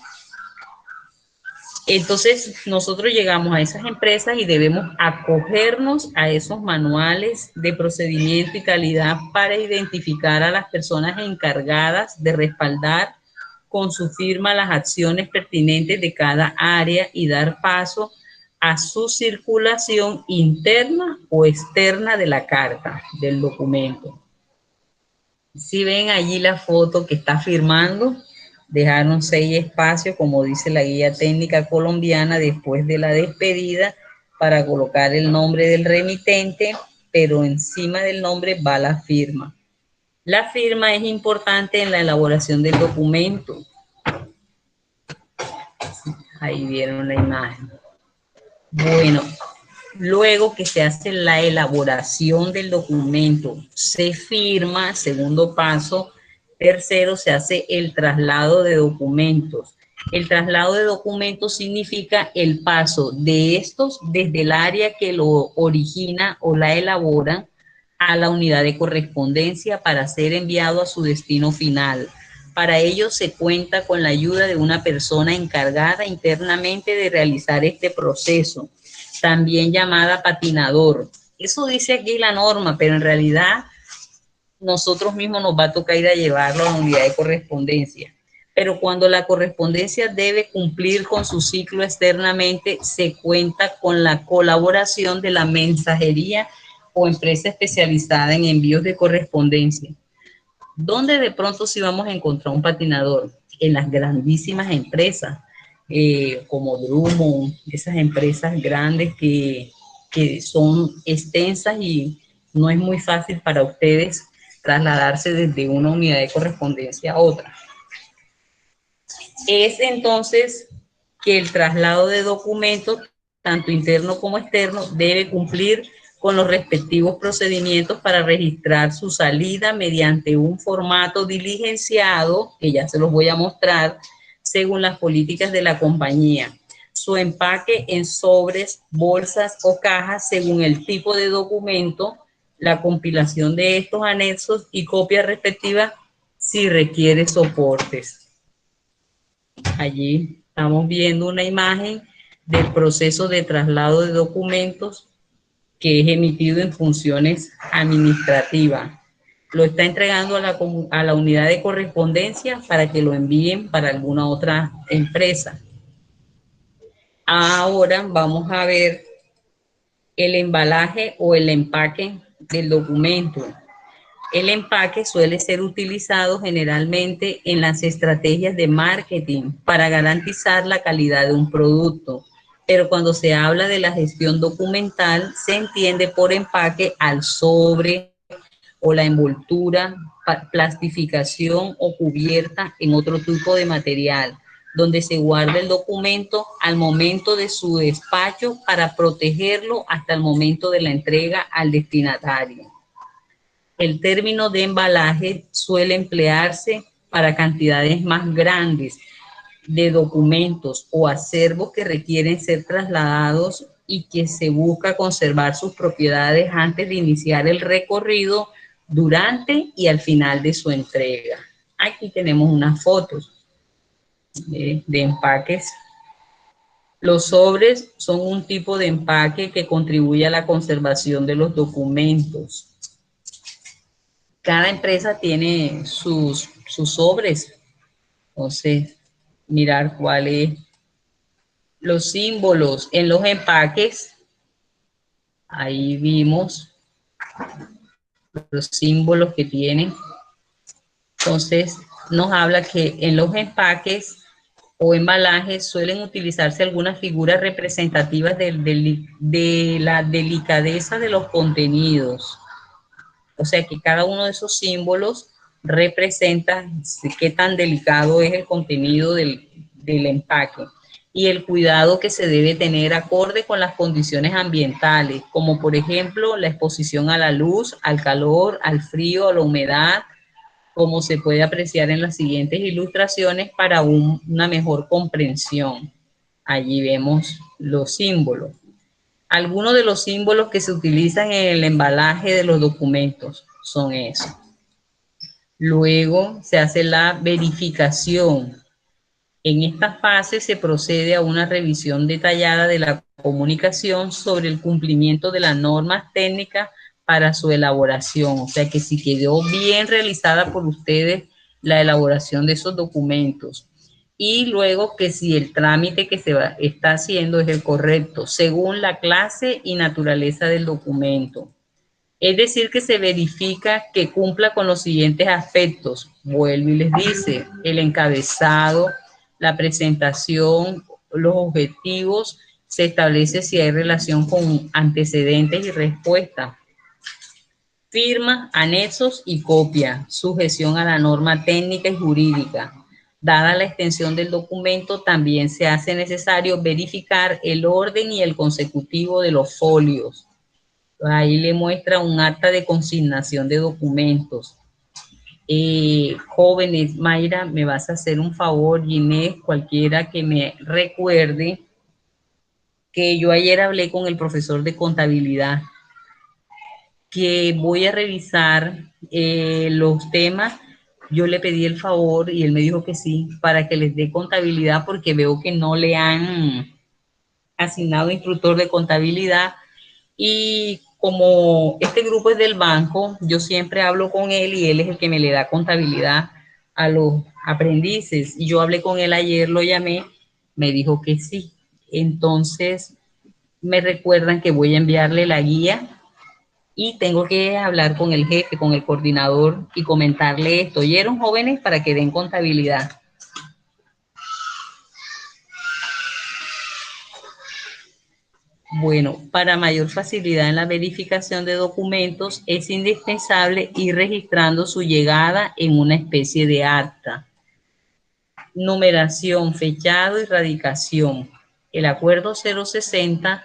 Speaker 1: Entonces, nosotros llegamos a esas empresas y debemos acogernos a esos manuales de procedimiento y calidad para identificar a las personas encargadas de respaldar con su firma las acciones pertinentes de cada área y dar paso a su circulación interna o externa de la carta, del documento. Si ven allí la foto que está firmando, dejaron 6 espacios, como dice la guía técnica colombiana, después de la despedida, para colocar el nombre del remitente, pero encima del nombre va la firma. La firma es importante en la elaboración del documento. Ahí vieron la imagen. Bueno, luego que se hace la elaboración del documento, se firma, segundo paso. Tercero, se hace el traslado de documentos. El traslado de documentos significa el paso de estos desde el área que lo origina o la elabora a la unidad de correspondencia para ser enviado a su destino final. Para ello se cuenta con la ayuda de una persona encargada internamente de realizar este proceso, también llamada patinador. Eso dice aquí la norma, pero en realidad nosotros mismos nos va a tocar ir a llevarlo a la unidad de correspondencia. Pero cuando la correspondencia debe cumplir con su ciclo externamente, se cuenta con la colaboración de la mensajería o empresa especializada en envíos de correspondencia. ¿Dónde de pronto sí vamos a encontrar un patinador? En las grandísimas empresas, como Drummond, esas empresas grandes que son extensas y no es muy fácil para ustedes trasladarse desde una unidad de correspondencia a otra. Es entonces que el traslado de documentos, tanto interno como externo, debe cumplir con los respectivos procedimientos para registrar su salida mediante un formato diligenciado, que ya se los voy a mostrar, según las políticas de la compañía. Su empaque en sobres, bolsas o cajas según el tipo de documento, la compilación de estos anexos y copia respectiva si requiere soportes. Allí estamos viendo una imagen del proceso de traslado de documentos que es emitido en funciones administrativas. Lo está entregando a la unidad de correspondencia para que lo envíen para alguna otra empresa. Ahora vamos a ver el embalaje o el empaque del documento. El empaque suele ser utilizado generalmente en las estrategias de marketing para garantizar la calidad de un producto, pero cuando se habla de la gestión documental, se entiende por empaque al sobre o la envoltura, plastificación o cubierta en otro tipo de material, donde se guarda el documento al momento de su despacho para protegerlo hasta el momento de la entrega al destinatario. El término de embalaje suele emplearse para cantidades más grandes de documentos o acervos que requieren ser trasladados y que se busca conservar sus propiedades antes de iniciar el recorrido, durante y al final de su entrega. Aquí tenemos unas fotos de empaques. Los sobres son un tipo de empaque que contribuye a la conservación de los documentos. Cada empresa tiene sus sobres, entonces mirar cuál es. Los símbolos en los empaques, ahí vimos los símbolos que tienen. Entonces nos habla que en los empaques o embalajes suelen utilizarse algunas figuras representativas de la delicadeza de los contenidos. O sea que cada uno de esos símbolos representa qué tan delicado es el contenido del empaque y el cuidado que se debe tener acorde con las condiciones ambientales, como por ejemplo la exposición a la luz, al calor, al frío, a la humedad, como se puede apreciar en las siguientes ilustraciones para una mejor comprensión. Allí vemos los símbolos. Algunos de los símbolos que se utilizan en el embalaje de los documentos son esos. Luego se hace la verificación. En esta fase se procede a una revisión detallada de la comunicación sobre el cumplimiento de las normas técnicas para su elaboración. O sea que si quedó bien realizada por ustedes la elaboración de esos documentos. Y luego que si el trámite que está haciendo es el correcto, según la clase y naturaleza del documento. Es decir, que se verifica que cumpla con los siguientes aspectos. Vuelvo y les dice, el encabezado, la presentación, los objetivos, se establece si hay relación con antecedentes y respuestas. Firma, anexos y copia, sujeción a la norma técnica y jurídica. Dada la extensión del documento, también se hace necesario verificar el orden y el consecutivo de los folios. Ahí le muestra un acta de consignación de documentos. Jóvenes, Mayra, me vas a hacer un favor, Ginés, cualquiera que me recuerde que yo ayer hablé con el profesor de contabilidad, que voy a revisar los temas. Yo le pedí el favor y él me dijo que sí, para que les dé contabilidad, porque veo que no le han asignado instructor de contabilidad. Y como este grupo es del banco, yo siempre hablo con él y él es el que me le da contabilidad a los aprendices. Y yo hablé con él ayer, lo llamé, me dijo que sí. Entonces me recuerdan que voy a enviarle la guía y tengo que hablar con el jefe, con el coordinador y comentarle esto. ¿Oyeron, jóvenes? Para que den contabilidad. Bueno, para mayor facilidad en la verificación de documentos, es indispensable ir registrando su llegada en una especie de acta. Numeración, fechado y radicación. El Acuerdo 060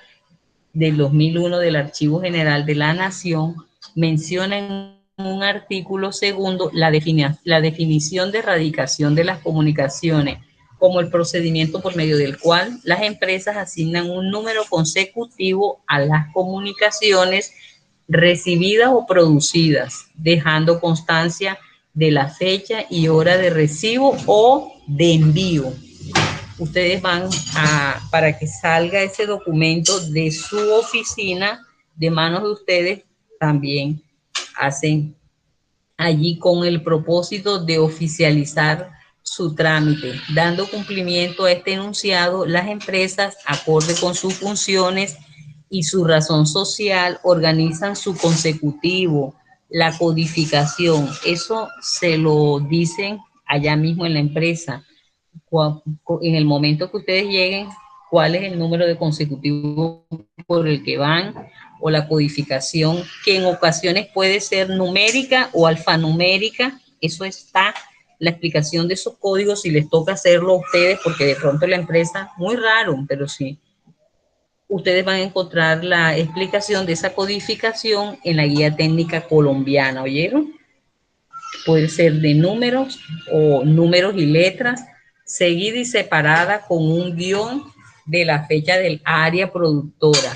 Speaker 1: del 2001 del Archivo General de la Nación menciona en un artículo segundo la definición de radicación de las comunicaciones como el procedimiento por medio del cual las empresas asignan un número consecutivo a las comunicaciones recibidas o producidas, dejando constancia de la fecha y hora de recibo o de envío. Ustedes van para que salga ese documento de su oficina, de manos de ustedes, también hacen allí con el propósito de oficializar su trámite. Dando cumplimiento a este enunciado, las empresas, acorde con sus funciones y su razón social, organizan su consecutivo La codificación, eso se lo dicen allá mismo en la empresa. En el momento que ustedes lleguen, cuál es el número de consecutivo por el que van, o la codificación, que en ocasiones puede ser numérica o alfanumérica. Eso está, la explicación de esos códigos, si les toca hacerlo a ustedes, porque de pronto la empresa, muy raro, pero sí, ustedes van a encontrar la explicación de esa codificación en la guía técnica colombiana, ¿oyeron? Puede ser de números o números y letras, seguida y separada con un guión de la fecha del área productora,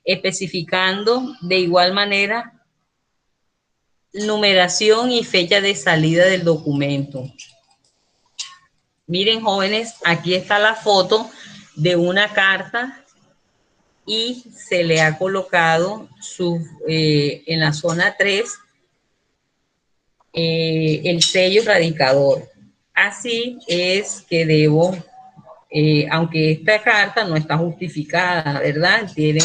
Speaker 1: especificando de igual manera numeración y fecha de salida del documento. Miren, jóvenes, aquí está la foto de una carta y se le ha colocado en la zona 3 el sello radicador. Así es que debo, aunque esta carta no está justificada, ¿verdad? Tienen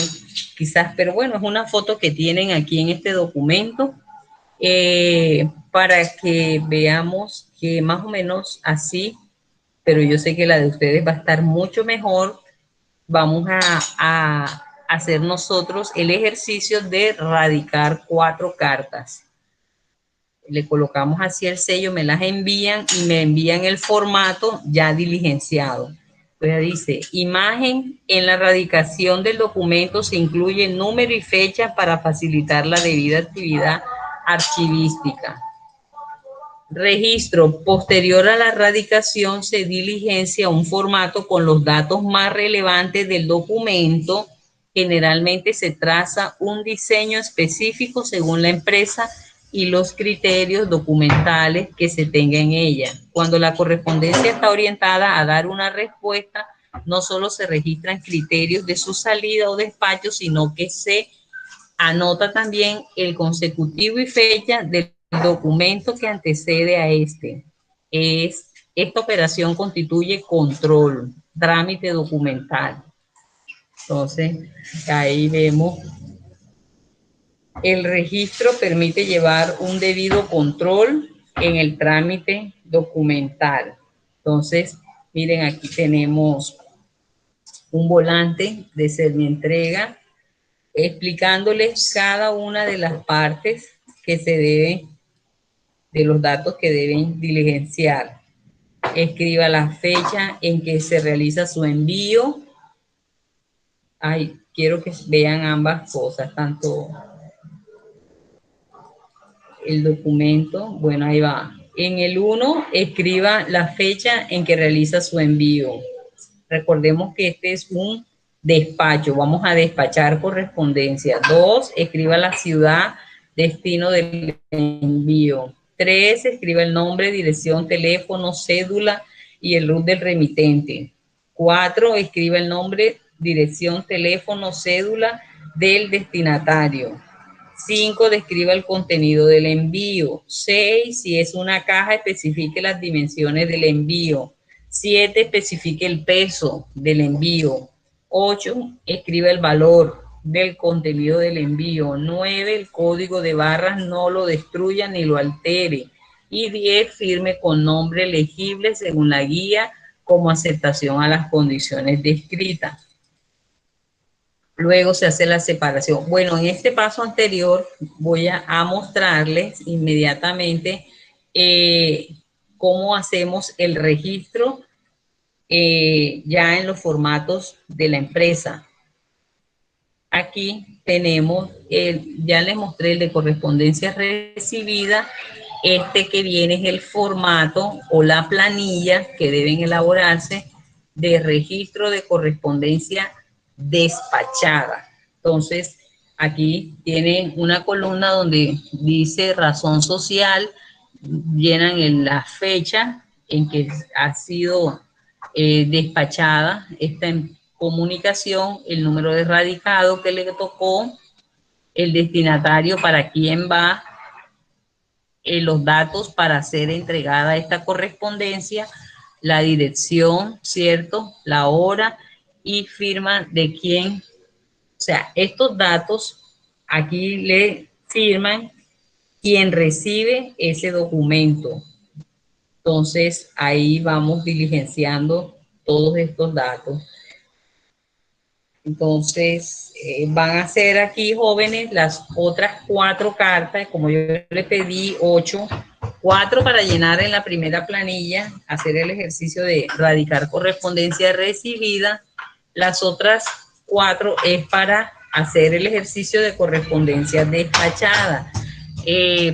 Speaker 1: quizás, pero bueno, es una foto que tienen aquí en este documento, para que veamos que más o menos así, pero yo sé que la de ustedes va a estar mucho mejor. Vamos a hacer nosotros el ejercicio de radicar 4 cartas. Le colocamos así el sello, me las envían y me envían el formato ya diligenciado. Entonces dice, imagen, en la radicación del documento se incluye número y fecha para facilitar la debida actividad archivística. Registro, posterior a la radicación se diligencia un formato con los datos más relevantes del documento. Generalmente se traza un diseño específico según la empresa y los criterios documentales que se tenga en ella. Cuando la correspondencia está orientada a dar una respuesta, no solo se registran criterios de su salida o despacho, sino que se anota también el consecutivo y fecha del documento que antecede a este. Esta operación constituye control, trámite documental. Entonces, ahí vemos, el registro permite llevar un debido control en el trámite documental. Entonces, miren, aquí tenemos un volante de Servientrega explicándoles cada una de las partes que se deben, de los datos que deben diligenciar. Escriba la fecha en que se realiza su envío. Ay, quiero que vean ambas cosas, tanto el documento, bueno, ahí va. En el 1, escriba la fecha en que realiza su envío. Recordemos que este es un despacho, vamos a despachar correspondencia. 2, escriba la ciudad, destino del envío. 3, escriba el nombre, dirección, teléfono, cédula y el RUT del remitente. 4, escriba el nombre, dirección, teléfono, cédula del destinatario. 5, describa el contenido del envío. 6, si es una caja, especifique las dimensiones del envío. 7, especifique el peso del envío. 8, escriba el valor del contenido del envío. 9, el código de barras no lo destruya ni lo altere. Y 10, firme con nombre legible según la guía como aceptación a las condiciones descritas. Luego se hace la separación. Bueno, en este paso anterior voy a mostrarles inmediatamente cómo hacemos el registro ya en los formatos de la empresa. Aquí tenemos, ya les mostré el de correspondencia recibida. Este que viene es el formato o la planilla que deben elaborarse de registro de correspondencia despachada. Entonces, aquí tienen una columna donde dice razón social, llenan en la fecha en que ha sido despachada esta comunicación, el número de radicado que le tocó, el destinatario para quién va, los datos para ser entregada esta correspondencia, la dirección, ¿cierto? La hora y firma de quién. O sea, estos datos aquí le firman quien recibe ese documento. Entonces, ahí vamos diligenciando todos estos datos. Entonces, van a ser aquí, jóvenes, las otras 4 cartas, como yo le pedí 8, 4 para llenar en la primera planilla, hacer el ejercicio de radicar correspondencia recibida. Las otras 4 es para hacer el ejercicio de correspondencia despachada.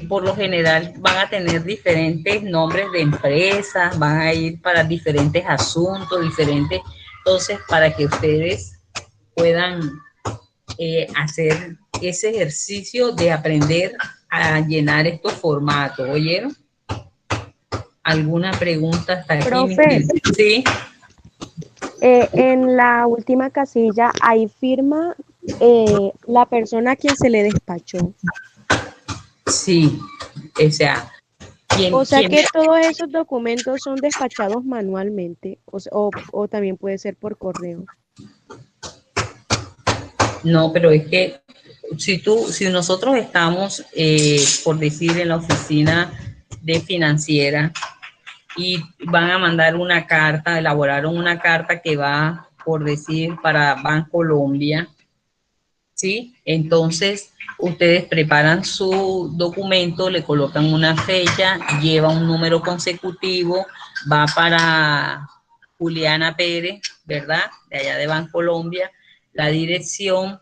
Speaker 1: Por lo general van a tener diferentes nombres de empresas, van a ir para diferentes asuntos, diferentes. Entonces, para que ustedes puedan hacer ese ejercicio de aprender a llenar estos formatos. ¿Oyeron? ¿Alguna pregunta hasta aquí?
Speaker 2: Profe,
Speaker 1: Sí.
Speaker 2: en la última casilla, ahí firma la persona a quien se le despachó.
Speaker 1: Sí, o sea,
Speaker 2: O sea que todos esos documentos son despachados manualmente o también puede ser por correo.
Speaker 1: No, pero es que si nosotros estamos, por decir, en la oficina de financiera y van a mandar una carta, elaboraron una carta que va, por decir, para Bancolombia, ¿sí? Entonces, ustedes preparan su documento, le colocan una fecha, lleva un número consecutivo, va para Juliana Pérez, ¿verdad? De allá de Bancolombia, la dirección.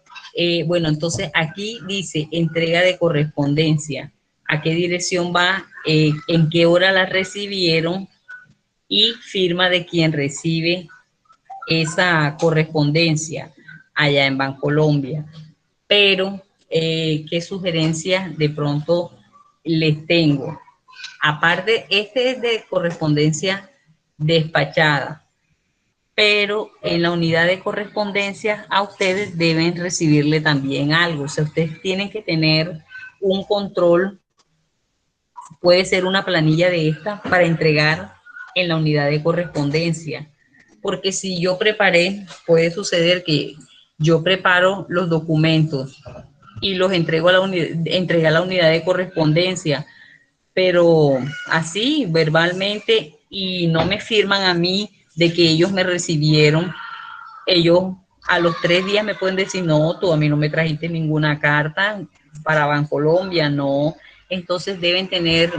Speaker 1: Bueno, entonces aquí dice entrega de correspondencia. ¿A qué dirección va? ¿En qué hora la recibieron? Y firma de quien recibe esa correspondencia allá en Bancolombia. Pero, ¿qué sugerencias de pronto les tengo? Aparte, este es de correspondencia despachada, pero en la unidad de correspondencia a ustedes deben recibirle también algo. O sea, ustedes tienen que tener un control, puede ser una planilla de esta para entregar en la unidad de correspondencia. Porque si yo preparé, puede suceder que yo preparo los documentos y los entrego a la entregué a la unidad de correspondencia, pero así verbalmente y no me firman a mí de que ellos me recibieron. Ellos a los 3 días me pueden decir, no, tú a mí no me trajiste ninguna carta para Bancolombia, no. Entonces deben tener,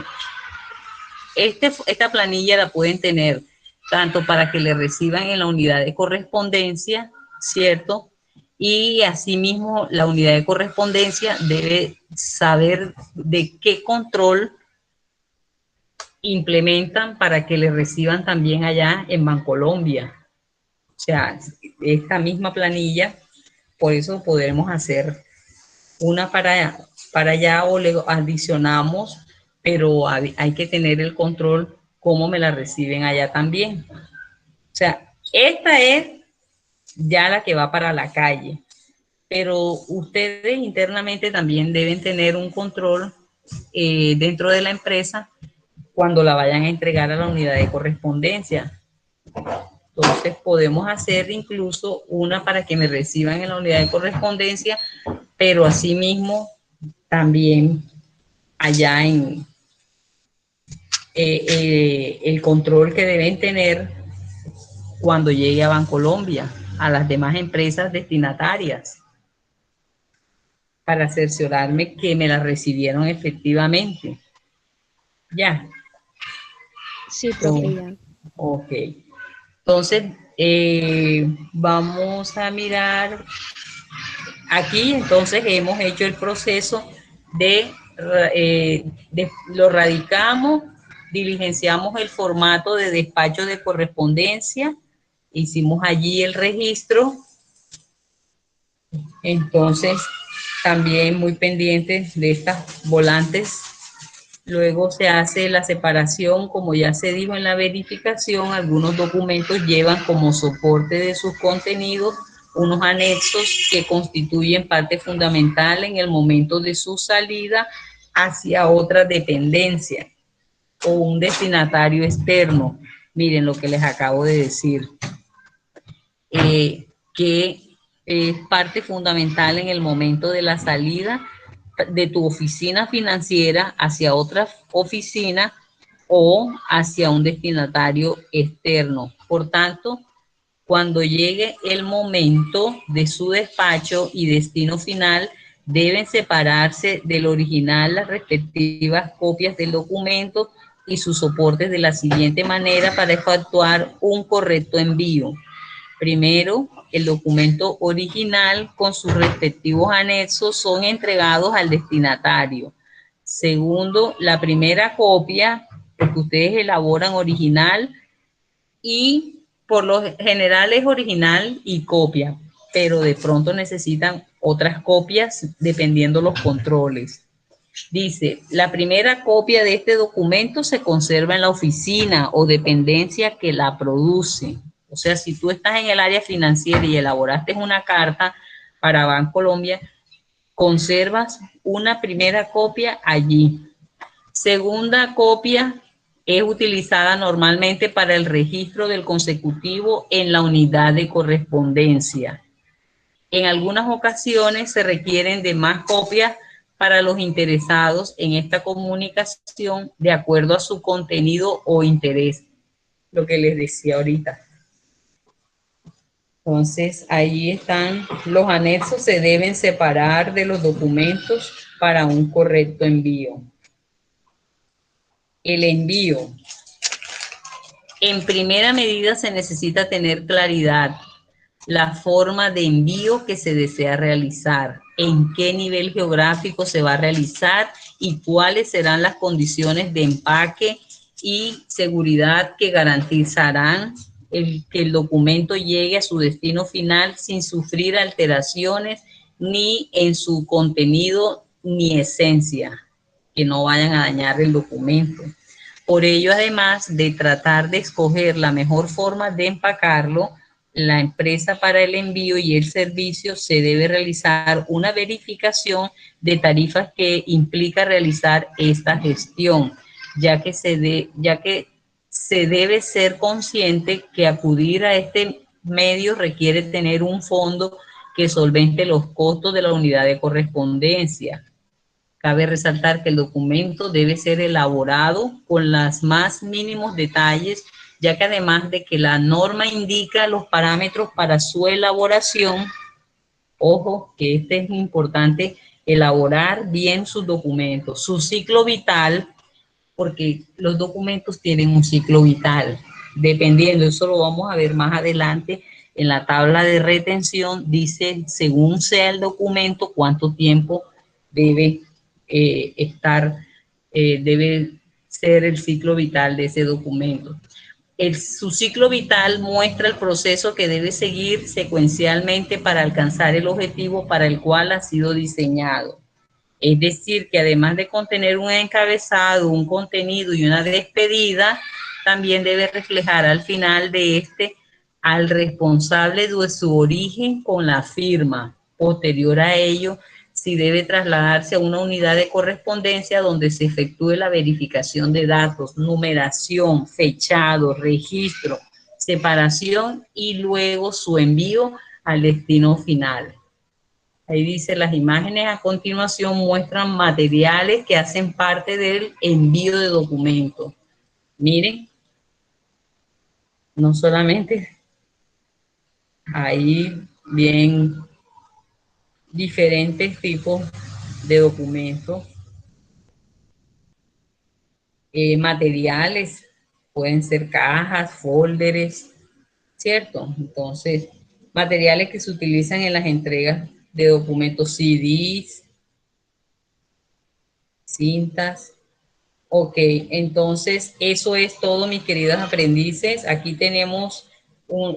Speaker 1: esta planilla la pueden tener tanto para que le reciban en la unidad de correspondencia, ¿cierto? Y asimismo la unidad de correspondencia debe saber de qué control implementan para que le reciban también allá en Bancolombia. O sea, esta misma planilla, por eso podremos hacer una para allá o le adicionamos, pero hay que tener el control cómo me la reciben allá también. O sea, esta es ya la que va para la calle, pero ustedes internamente también deben tener un control dentro de la empresa cuando la vayan a entregar a la unidad de correspondencia. Entonces podemos hacer incluso una para que me reciban en la unidad de correspondencia, pero asimismo también allá en el control que deben tener cuando llegue a Bancolombia, a las demás empresas destinatarias, para cerciorarme que me la recibieron efectivamente. Ya.
Speaker 2: Sí, profe, ya.
Speaker 1: Ok. Entonces, vamos a mirar aquí. Entonces, hemos hecho el proceso lo radicamos, diligenciamos el formato de despacho de correspondencia, hicimos allí el registro. Entonces, también muy pendientes de estas volantes. Luego se hace la separación, como ya se dijo en la verificación, algunos documentos llevan como soporte de sus contenidos unos anexos que constituyen parte fundamental en el momento de su salida hacia otra dependencia o un destinatario externo. Miren lo que les acabo de decir, que es parte fundamental en el momento de la salida de tu oficina financiera hacia otra oficina o hacia un destinatario externo. Por tanto, cuando llegue el momento de su despacho y destino final, deben separarse del original las respectivas copias del documento y sus soportes de la siguiente manera para efectuar un correcto envío. Primero, el documento original con sus respectivos anexos son entregados al destinatario. Segundo, la primera copia, porque ustedes elaboran original y por lo general es original y copia, pero de pronto necesitan otras copias dependiendo los controles. Dice, la primera copia de este documento se conserva en la oficina o dependencia que la produce. O sea, si tú estás en el área financiera y elaboraste una carta para Bancolombia, conservas una primera copia allí. Segunda copia es utilizada normalmente para el registro del consecutivo en la unidad de correspondencia. En algunas ocasiones se requieren de más copias para los interesados en esta comunicación de acuerdo a su contenido o interés, lo que les decía ahorita. Entonces, ahí están los anexos, se deben separar de los documentos para un correcto envío. El envío. En primera medida se necesita tener claridad la forma de envío que se desea realizar, en qué nivel geográfico se va a realizar y cuáles serán las condiciones de empaque y seguridad que garantizarán que el documento llegue a su destino final sin sufrir alteraciones ni en su contenido ni esencia, que no vayan a dañar el documento. Por ello, además de tratar de escoger la mejor forma de empacarlo, la empresa para el envío y el servicio se debe realizar una verificación de tarifas que implica realizar esta gestión, ya que se debe ser consciente que acudir a este medio requiere tener un fondo que solvente los costos de la unidad de correspondencia. Cabe resaltar que el documento debe ser elaborado con los más mínimos detalles, ya que además de que la norma indica los parámetros para su elaboración, ojo que este es importante, elaborar bien sus documentos, su ciclo vital, porque los documentos tienen un ciclo vital, dependiendo, eso lo vamos a ver más adelante, en la tabla de retención dice, según sea el documento, cuánto tiempo debe debe ser el ciclo vital de ese documento. Su ciclo vital muestra el proceso que debe seguir secuencialmente para alcanzar el objetivo para el cual ha sido diseñado. Es decir, que además de contener un encabezado, un contenido y una despedida, también debe reflejar al final de este al responsable de su origen con la firma. Posterior a ello, si debe trasladarse a una unidad de correspondencia donde se efectúe la verificación de datos, numeración, fechado, registro, separación y luego su envío al destino final. Ahí dice, las imágenes a continuación muestran materiales que hacen parte del envío de documentos. Miren, no solamente hay bien diferentes tipos de documentos, materiales, pueden ser cajas, folders, ¿cierto? Entonces, materiales que se utilizan en las entregas de documentos, CDs, cintas. Ok, entonces eso es todo, mis queridos aprendices. Aquí tenemos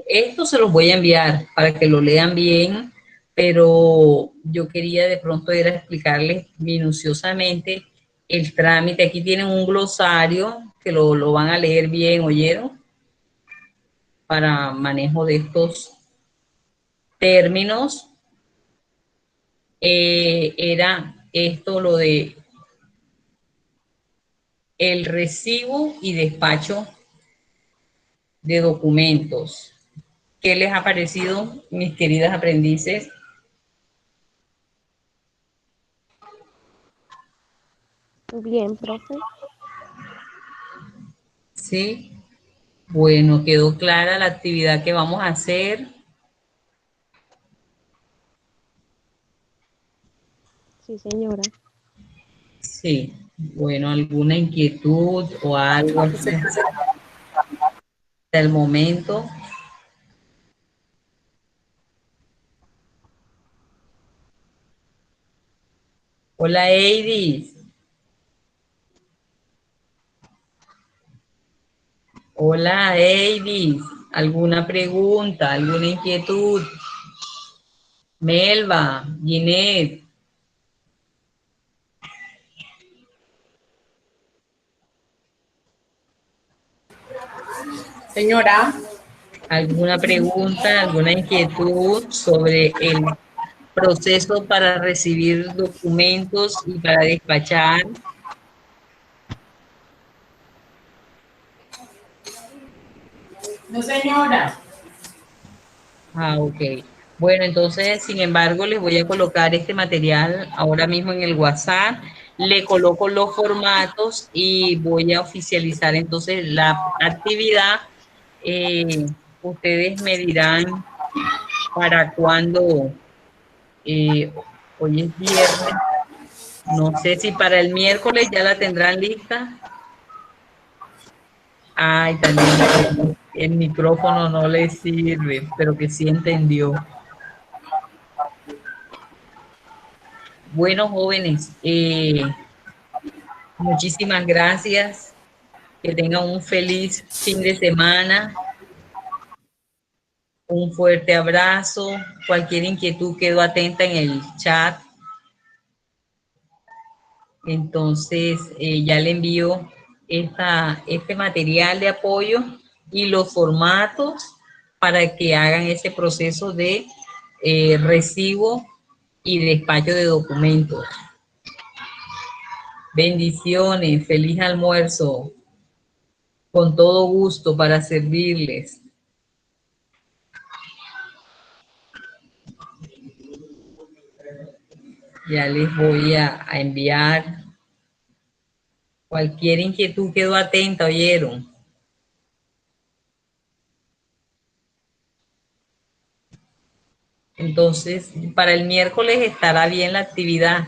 Speaker 1: esto se los voy a enviar para que lo lean bien, pero yo quería de pronto ir a explicarles minuciosamente el trámite. Aquí tienen un glosario que lo van a leer bien, ¿oyeron? Para manejo de estos términos. Era esto lo de el recibo y despacho de documentos. ¿Qué les ha parecido, mis queridas aprendices?
Speaker 2: Bien, profe.
Speaker 1: ¿Sí? Bueno, quedó clara la actividad que vamos a hacer.
Speaker 2: Sí, señora.
Speaker 1: Sí. Bueno, ¿alguna inquietud o algo así hasta el momento? Hola, Eidis. Hola, Eidis. ¿Alguna pregunta, alguna inquietud? Melba, Ginette,
Speaker 3: Señora,
Speaker 1: ¿alguna pregunta, alguna inquietud sobre el proceso para recibir documentos y para despachar?
Speaker 3: no señora.
Speaker 1: Ah, ok. Bueno, entonces, sin embargo, les voy a colocar este material ahora mismo en el WhatsApp. Le coloco los formatos y voy a oficializar entonces la actividad. Ustedes me dirán para cuándo, eh, hoy es viernes, no sé si para el miércoles ya la tendrán lista. Ay, también el micrófono no le sirve, pero que sí entendió. Bueno, jóvenes, muchísimas gracias. Que tengan un feliz fin de semana. Un fuerte abrazo. Cualquier inquietud quedo atenta en el chat. Entonces, ya le envío este material de apoyo y los formatos para que hagan ese proceso de recibo y despacho de documentos. Bendiciones, feliz almuerzo, con todo gusto para servirles. Ya les voy a enviar cualquier inquietud, quedo atenta, ¿oyeron? Entonces, para el miércoles estará bien la actividad.